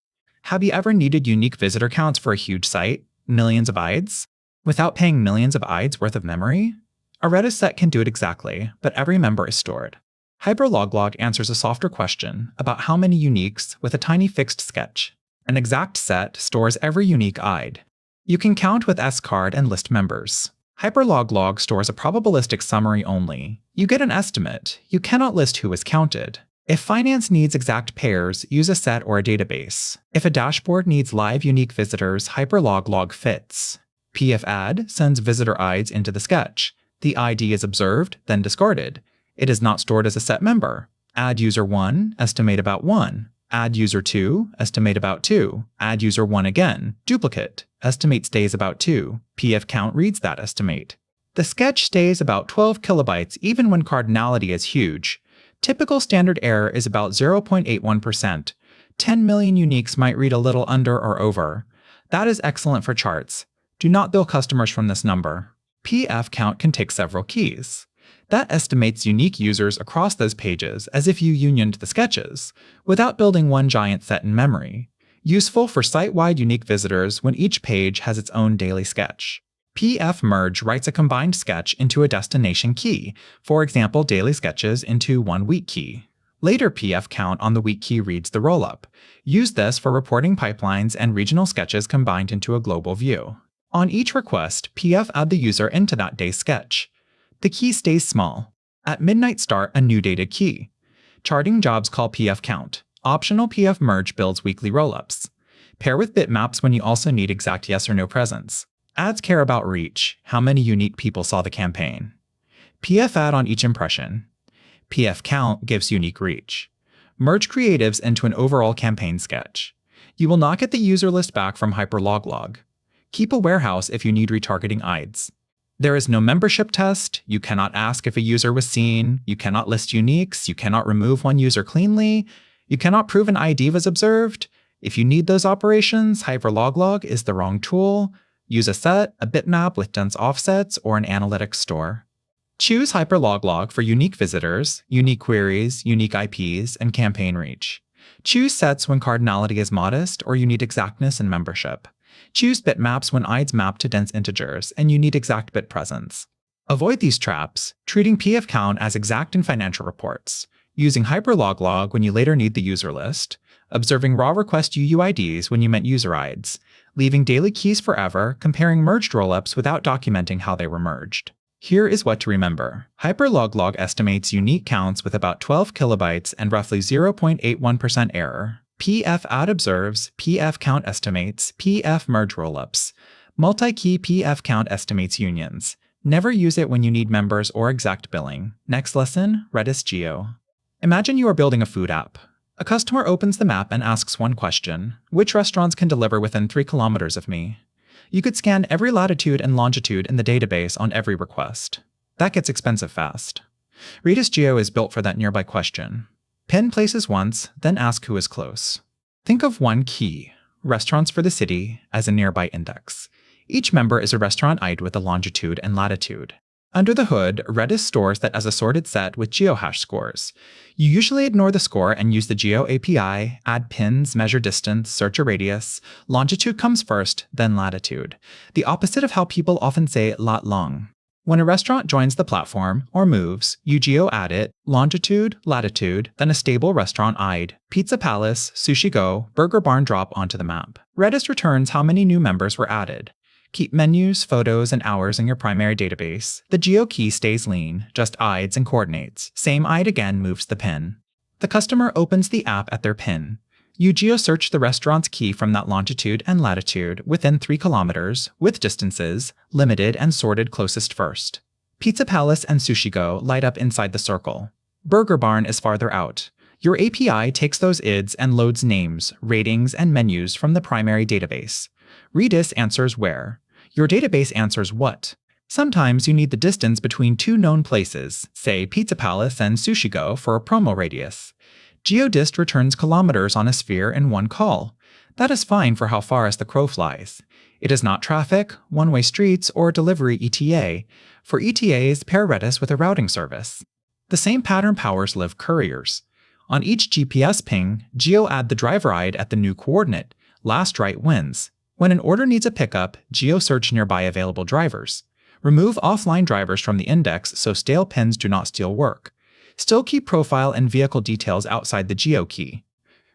A: Have you ever needed unique visitor counts for a huge site, millions of IDs, without paying millions of IDs worth of memory? A Redis set can do it exactly, but every member is stored. HyperLogLog answers a softer question about how many uniques with a tiny fixed sketch. An exact set stores every unique ID. You can count with scard and list members. HyperLogLog stores a probabilistic summary only. You get an estimate. You cannot list who is counted. If finance needs exact pairs, use a set or a database. If a dashboard needs live unique visitors, HyperLogLog fits. pfadd sends visitor IDs into the sketch. The ID is observed, then discarded. It is not stored as a set member. Add user 1, estimate about 1. Add user 2, estimate about 2. Add user 1 again, duplicate. Estimate stays about 2. pfcount reads that estimate. The sketch stays about 12 kilobytes even when cardinality is huge. Typical standard error is about 0.81%. 10 million uniques might read a little under or over. That is excellent for charts. Do not bill customers from this number. pfcount can take several keys. That estimates unique users across those pages as if you unioned the sketches, without building one giant set in memory. Useful for site-wide unique visitors when each page has its own daily sketch. pfmerge writes a combined sketch into a destination key, for example daily sketches into one week key. Later pfcount on the week key reads the rollup. Use this for reporting pipelines and regional sketches combined into a global view. On each request, pfadd the user into that day's sketch. The key stays small. At midnight start a new dated key. Charting jobs call pfcount. Optional pfmerge builds weekly rollups. Pair with bitmaps when you also need exact yes or no presence. Ads care about reach, how many unique people saw the campaign. pfadd on each impression. pfcount gives unique reach. Merge creatives into an overall campaign sketch. You will not get the user list back from HyperLogLog. Keep a warehouse if you need retargeting IDs. There is no membership test, you cannot ask if a user was seen, you cannot list uniques, you cannot remove one user cleanly, you cannot prove an ID was observed. If you need those operations, HyperLogLog is the wrong tool. Use a set, a bitmap with dense offsets, or an analytics store. Choose HyperLogLog for unique visitors, unique queries, unique IPs, and campaign reach. Choose sets when cardinality is modest or you need exactness in membership. Choose bitmaps when IDs map to dense integers and you need exact bit presence. Avoid these traps, treating PF count as exact in financial reports, using HyperLogLog when you later need the user list, observing raw request UUIDs when you meant user IDs, leaving daily keys forever, comparing merged rollups without documenting how they were merged. Here is what to remember. HyperLogLog estimates unique counts with about 12 kilobytes and roughly 0.81% error. PF add observes, PF count estimates, PF merge rollups. Multi-key PF count estimates unions. Never use it when you need members or exact billing. Next lesson, Redis Geo. Imagine you are building a food app. A customer opens the map and asks one question: which restaurants can deliver within 3 kilometers of me? You could scan every latitude and longitude in the database on every request. That gets expensive fast. Redis Geo is built for that nearby question. Pin places once, then ask who is close. Think of one key, restaurants for the city, as a nearby index. Each member is a restaurant ID with a longitude and latitude. Under the hood, Redis stores that as a sorted set with geohash scores. You usually ignore the score and use the Geo API, add pins, measure distance, search a radius. Longitude comes first, then latitude. The opposite of how people often say lat long. When a restaurant joins the platform, or moves, you geo add it, longitude, latitude, then a stable restaurant ID, Pizza Palace, Sushi Go, Burger Barn drop onto the map. Redis returns how many new members were added. Keep menus, photos, and hours in your primary database. The geo key stays lean, just IDs and coordinates. Same ID again moves the pin. The customer opens the app at their pin. You geo-search the restaurant's key from that longitude and latitude within 3 kilometers, with distances, limited and sorted closest first. Pizza Palace and Sushi Go light up inside the circle. Burger Barn is farther out. Your API takes those IDs and loads names, ratings, and menus from the primary database. Redis answers where. Your database answers what. Sometimes you need the distance between two known places, say Pizza Palace and Sushi Go for a promo radius. GeoDist returns kilometers on a sphere in one call. That is fine for how far as the crow flies. It is not traffic, one-way streets, or delivery ETA. For ETAs, pair Redis with a routing service. The same pattern powers live couriers. On each GPS ping, geo add the driver ID at the new coordinate. Last write wins. When an order needs a pickup, geo search nearby available drivers. Remove offline drivers from the index so stale pins do not steal work. Still keep profile and vehicle details outside the geo key.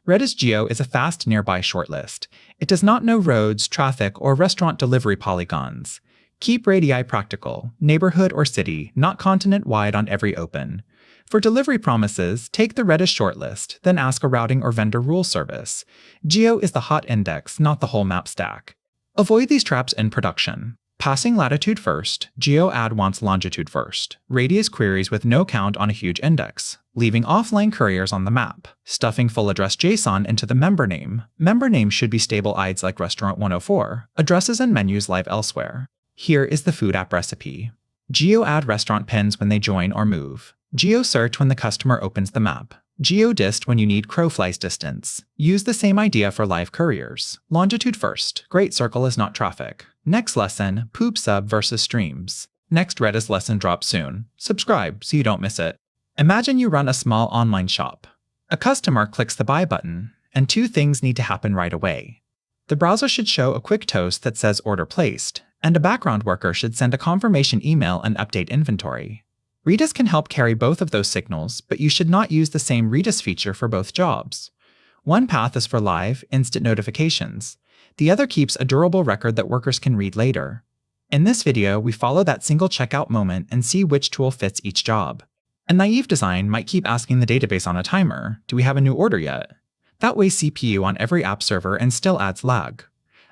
A: Redis Geo is a fast nearby shortlist. It does not know roads, traffic, or restaurant delivery polygons. Keep radii practical, neighborhood or city, not continent-wide on every open. For delivery promises, take the Redis shortlist, then ask a routing or vendor rule service. Geo is the hot index, not the whole map stack. Avoid these traps in production. Passing latitude first, geo add wants longitude first. Radius queries with no count on a huge index. Leaving offline couriers on the map. Stuffing full address JSON into the member name. Member names should be stable IDs like Restaurant 104. Addresses and menus live elsewhere. Here is the food app recipe. Geo add restaurant pins when they join or move. Geo search when the customer opens the map. GeoDist when you need crow flies distance. Use the same idea for live couriers. Longitude first. Great circle is not traffic. Next lesson, poop sub versus streams. Next Redis lesson drops soon. Subscribe so you don't miss it. Imagine you run a small online shop. A customer clicks the buy button, and two things need to happen right away. The browser should show a quick toast that says order placed, and a background worker should send a confirmation email and update inventory. Redis can help carry both of those signals, but you should not use the same Redis feature for both jobs. One path is for live, instant notifications. The other keeps a durable record that workers can read later. In this video, we follow that single checkout moment and see which tool fits each job. A naive design might keep asking the database on a timer, do we have a new order yet? That weighs CPU on every app server and still adds lag.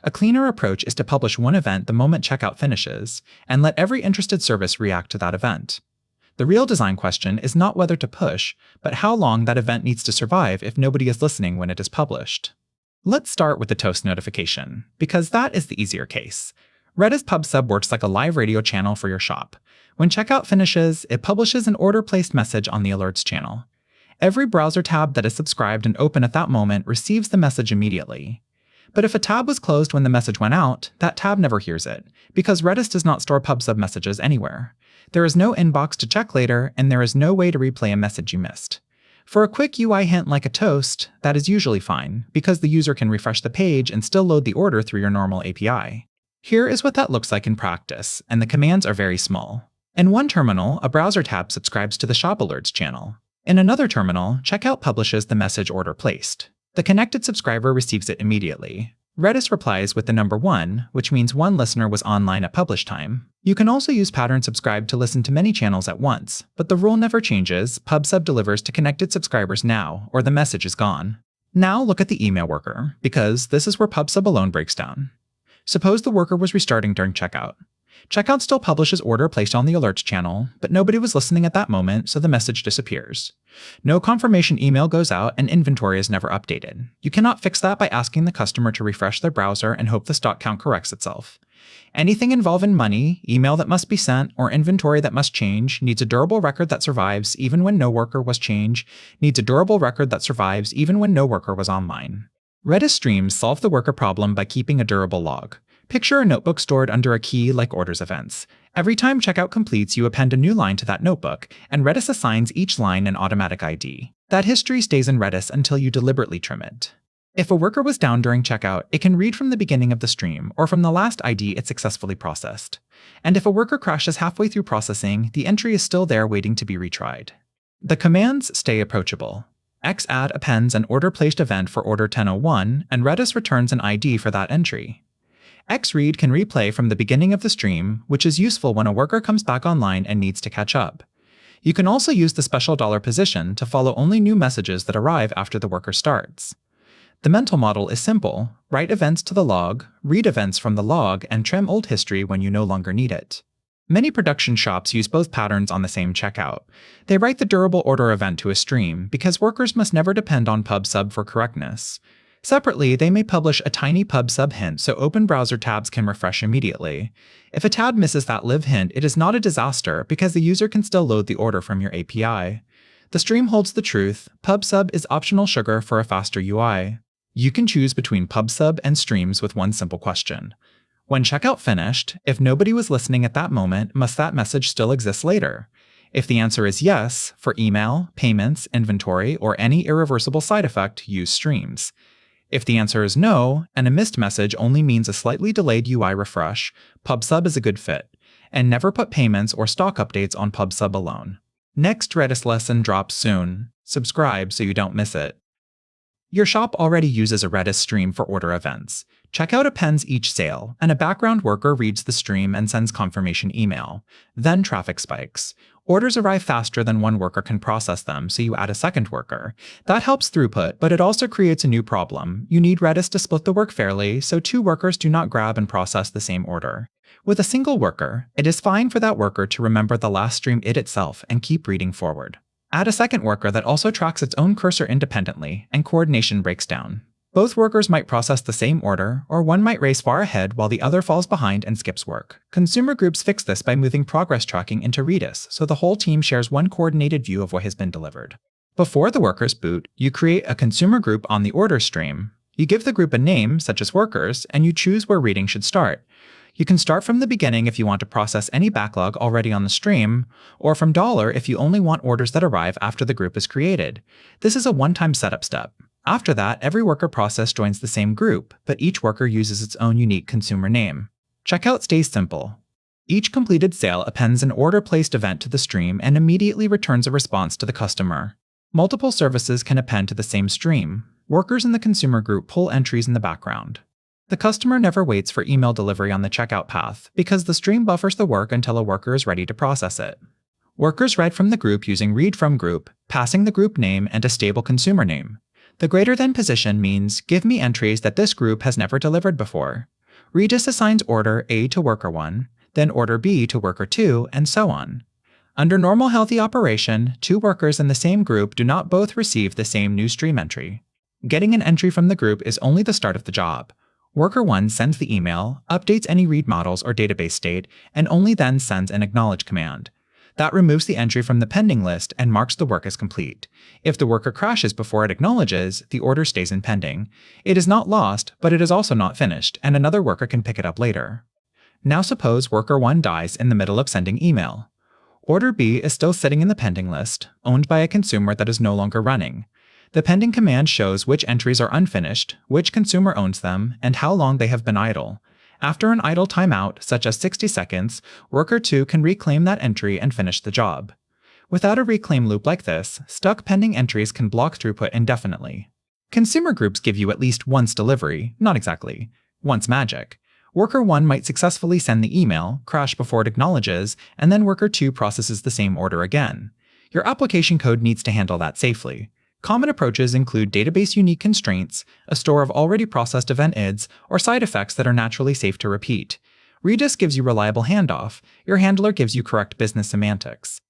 A: A cleaner approach is to publish one event the moment checkout finishes, and let every interested service react to that event. The real design question is not whether to push, but how long that event needs to survive if nobody is listening when it is published. Let's start with the toast notification, because that is the easier case. Redis pub sub works like a live radio channel for your shop. When checkout finishes, it publishes an order placed message on the alerts channel. Every browser tab that is subscribed and open at that moment receives the message immediately. But if a tab was closed when the message went out, that tab never hears it, because Redis does not store pub sub messages anywhere. There is no inbox to check later, and there is no way to replay a message you missed. For a quick UI hint like a toast, that is usually fine, because the user can refresh the page and still load the order through your normal API. Here is what that looks like in practice, and the commands are very small. In one terminal, a browser tab subscribes to the shop alerts channel. In another terminal, checkout publishes the message order placed. The connected subscriber receives it immediately. Redis replies with the number 1, which means one listener was online at publish time. You can also use pattern subscribe to listen to many channels at once, but the rule never changes. PubSub delivers to connected subscribers now, or the message is gone. Now look at the email worker, because this is where PubSub alone breaks down. Suppose the worker was restarting during checkout. Checkout still publishes order placed on the alerts channel, but nobody was listening at that moment, so the message disappears. No confirmation email goes out and inventory is never updated. You cannot fix that by asking the customer to refresh their browser and hope the stock count corrects itself. Anything involving money, email that must be sent, or inventory that must change needs a durable record that survives even when no worker was changed, needs a durable record that survives even when no worker was online. Redis streams solve the worker problem by keeping a durable log. Picture a notebook stored under a key like orders events. Every time checkout completes, you append a new line to that notebook, and Redis assigns each line an automatic ID. That history stays in Redis until you deliberately trim it. If a worker was down during checkout, it can read from the beginning of the stream or from the last ID it successfully processed. And if a worker crashes halfway through processing, the entry is still there waiting to be retried. The commands stay approachable. Xadd appends an order placed event for order 1001, and Redis returns an ID for that entry. Xread can replay from the beginning of the stream, which is useful when a worker comes back online and needs to catch up. You can also use the special $position to follow only new messages that arrive after the worker starts. The mental model is simple: write events to the log, read events from the log, and trim old history when you no longer need it. Many production shops use both patterns on the same checkout. They write the durable order event to a stream because workers must never depend on PubSub for correctness. Separately, they may publish a tiny PubSub hint so open browser tabs can refresh immediately. If a tab misses that live hint, it is not a disaster because the user can still load the order from your API. The stream holds the truth: PubSub is optional sugar for a faster UI. You can choose between PubSub and streams with one simple question. When checkout finished, if nobody was listening at that moment, must that message still exist later? If the answer is yes, for email, payments, inventory, or any irreversible side effect, use streams. If the answer is no, and a missed message only means a slightly delayed UI refresh, PubSub is a good fit. And never put payments or stock updates on PubSub alone. Next Redis lesson drops soon. Subscribe so you don't miss it. Your shop already uses a Redis stream for order events. Checkout appends each sale, and a background worker reads the stream and sends confirmation email. Then traffic spikes. Orders arrive faster than one worker can process them, so you add a second worker. That helps throughput, but it also creates a new problem. You need Redis to split the work fairly, so two workers do not grab and process the same order. With a single worker, it is fine for that worker to remember the last stream itself and keep reading forward. Add a second worker that also tracks its own cursor independently, and coordination breaks down. Both workers might process the same order, or one might race far ahead while the other falls behind and skips work. Consumer groups fix this by moving progress tracking into Redis, so the whole team shares one coordinated view of what has been delivered. Before the workers boot, you create a consumer group on the order stream. You give the group a name, such as workers, and you choose where reading should start. You can start from the beginning if you want to process any backlog already on the stream, or from $ if you only want orders that arrive after the group is created. This is a one-time setup step. After that, every worker process joins the same group, but each worker uses its own unique consumer name. Checkout stays simple. Each completed sale appends an order-placed event to the stream and immediately returns a response to the customer. Multiple services can append to the same stream. Workers in the consumer group pull entries in the background. The customer never waits for email delivery on the checkout path, because the stream buffers the work until a worker is ready to process it. Workers read from the group using read from group, passing the group name and a stable consumer name. The greater than position means give me entries that this group has never delivered before. Redis assigns order A to worker 1, then order B to worker 2, and so on. Under normal healthy operation, two workers in the same group do not both receive the same new stream entry. Getting an entry from the group is only the start of the job. Worker 1 sends the email, updates any read models or database state, and only then sends an acknowledge command. That removes the entry from the pending list and marks the work as complete. If the worker crashes before it acknowledges, the order stays in pending. It is not lost, but it is also not finished, and another worker can pick it up later. Now suppose worker 1 dies in the middle of sending email. Order B is still sitting in the pending list, owned by a consumer that is no longer running. The pending command shows which entries are unfinished, which consumer owns them, and how long they have been idle. After an idle timeout, such as 60 seconds, worker 2 can reclaim that entry and finish the job. Without a reclaim loop like this, stuck pending entries can block throughput indefinitely. Consumer groups give you at least once delivery, not exactly. Once magic. Worker 1 might successfully send the email, crash before it acknowledges, and then worker 2 processes the same order again. Your application code needs to handle that safely. Common approaches include database-unique constraints, a store of already processed event IDs, or side effects that are naturally safe to repeat. Redis gives you reliable handoff. Your handler gives you correct business semantics.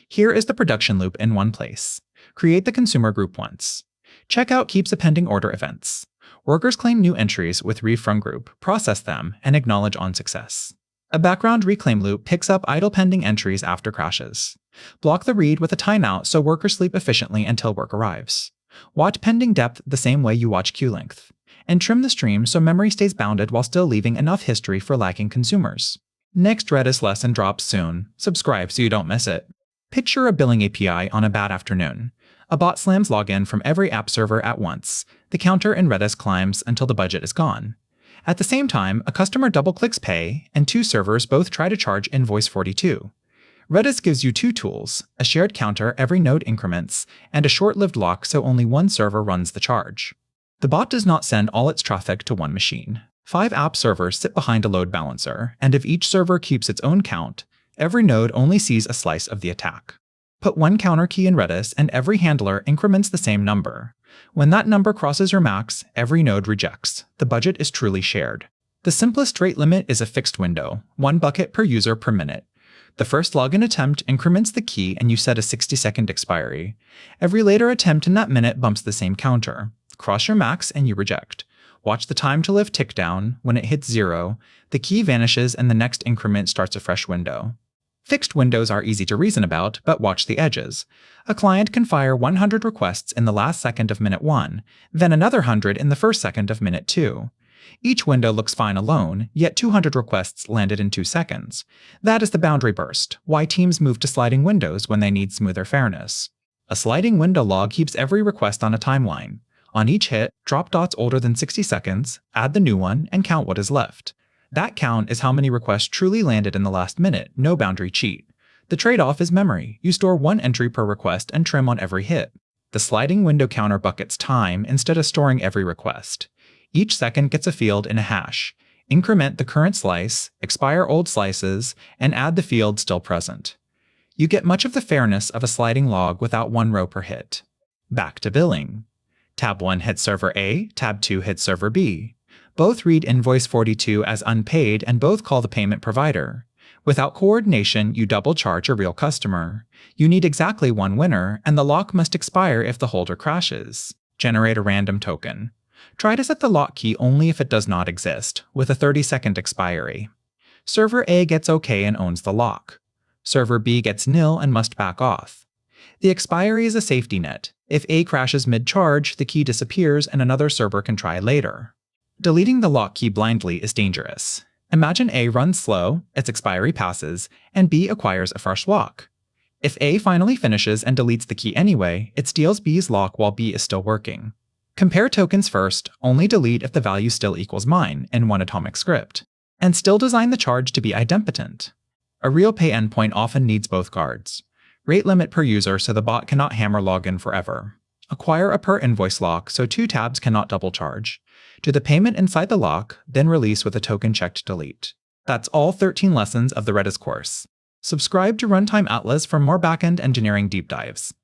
A: Here is the production loop in one place. Create the consumer group once. Checkout keeps appending order events. Workers claim new entries with read from group, process them, and acknowledge on success. A background reclaim loop picks up idle pending entries after crashes. Block the read with a timeout so workers sleep efficiently until work arrives. Watch pending depth the same way you watch queue length. And trim the stream so memory stays bounded while still leaving enough history for lagging consumers. Next Redis lesson drops soon. Subscribe so you don't miss it. Picture a billing API on a bad afternoon. A bot slams login from every app server at once. The counter in Redis climbs until the budget is gone. At the same time, a customer double-clicks pay, and two servers both try to charge invoice 42. Redis gives you two tools, a shared counter every node increments, and a short-lived lock so only one server runs the charge. The bot does not send all its traffic to one machine. 5 app servers sit behind a load balancer, and if each server keeps its own count, every node only sees a slice of the attack. Put one counter key in Redis and every handler increments the same number. When that number crosses your max, every node rejects. The budget is truly shared. The simplest rate limit is a fixed window, 1 bucket per user per minute. The first login attempt increments the key and you set a 60-second expiry. Every later attempt in that minute bumps the same counter. Cross your max and you reject. Watch the time to live tick down. When it hits 0, the key vanishes and the next increment starts a fresh window. Fixed windows are easy to reason about, but watch the edges. A client can fire 100 requests in the last second of minute 1, then another 100 in the first second of minute 2. Each window looks fine alone, yet 200 requests landed in 2 seconds. That is the boundary burst, why teams move to sliding windows when they need smoother fairness. A sliding window log keeps every request on a timeline. On each hit, drop dots older than 60 seconds, add the new one, and count what is left. That count is how many requests truly landed in the last minute, no boundary cheat. The trade-off is memory. You store 1 entry per request and trim on every hit. The sliding window counter buckets time instead of storing every request. Each second gets a field in a hash. Increment the current slice, expire old slices, and add the field still present. You get much of the fairness of a sliding log without 1 row per hit. Back to billing. Tab 1 hits server A, Tab 2 hits server B. Both read invoice 42 as unpaid and both call the payment provider. Without coordination, you double charge a real customer. You need exactly 1 winner, and the lock must expire if the holder crashes. Generate a random token. Try to set the lock key only if it does not exist, with a 30-second expiry. Server A gets OK and owns the lock. Server B gets nil and must back off. The expiry is a safety net. If A crashes mid-charge, the key disappears and another server can try later. Deleting the lock key blindly is dangerous. Imagine A runs slow, its expiry passes, and B acquires a fresh lock. If A finally finishes and deletes the key anyway, it steals B's lock while B is still working. Compare tokens first, only delete if the value still equals mine in one atomic script, and still design the charge to be idempotent. A real pay endpoint often needs both guards. Rate limit per user so the bot cannot hammer login forever. Acquire a per invoice lock so 2 tabs cannot double charge. Do the payment inside the lock, then release with a token checked delete. That's all 13 lessons of the Redis course. Subscribe to Runtime Atlas for more backend engineering deep dives.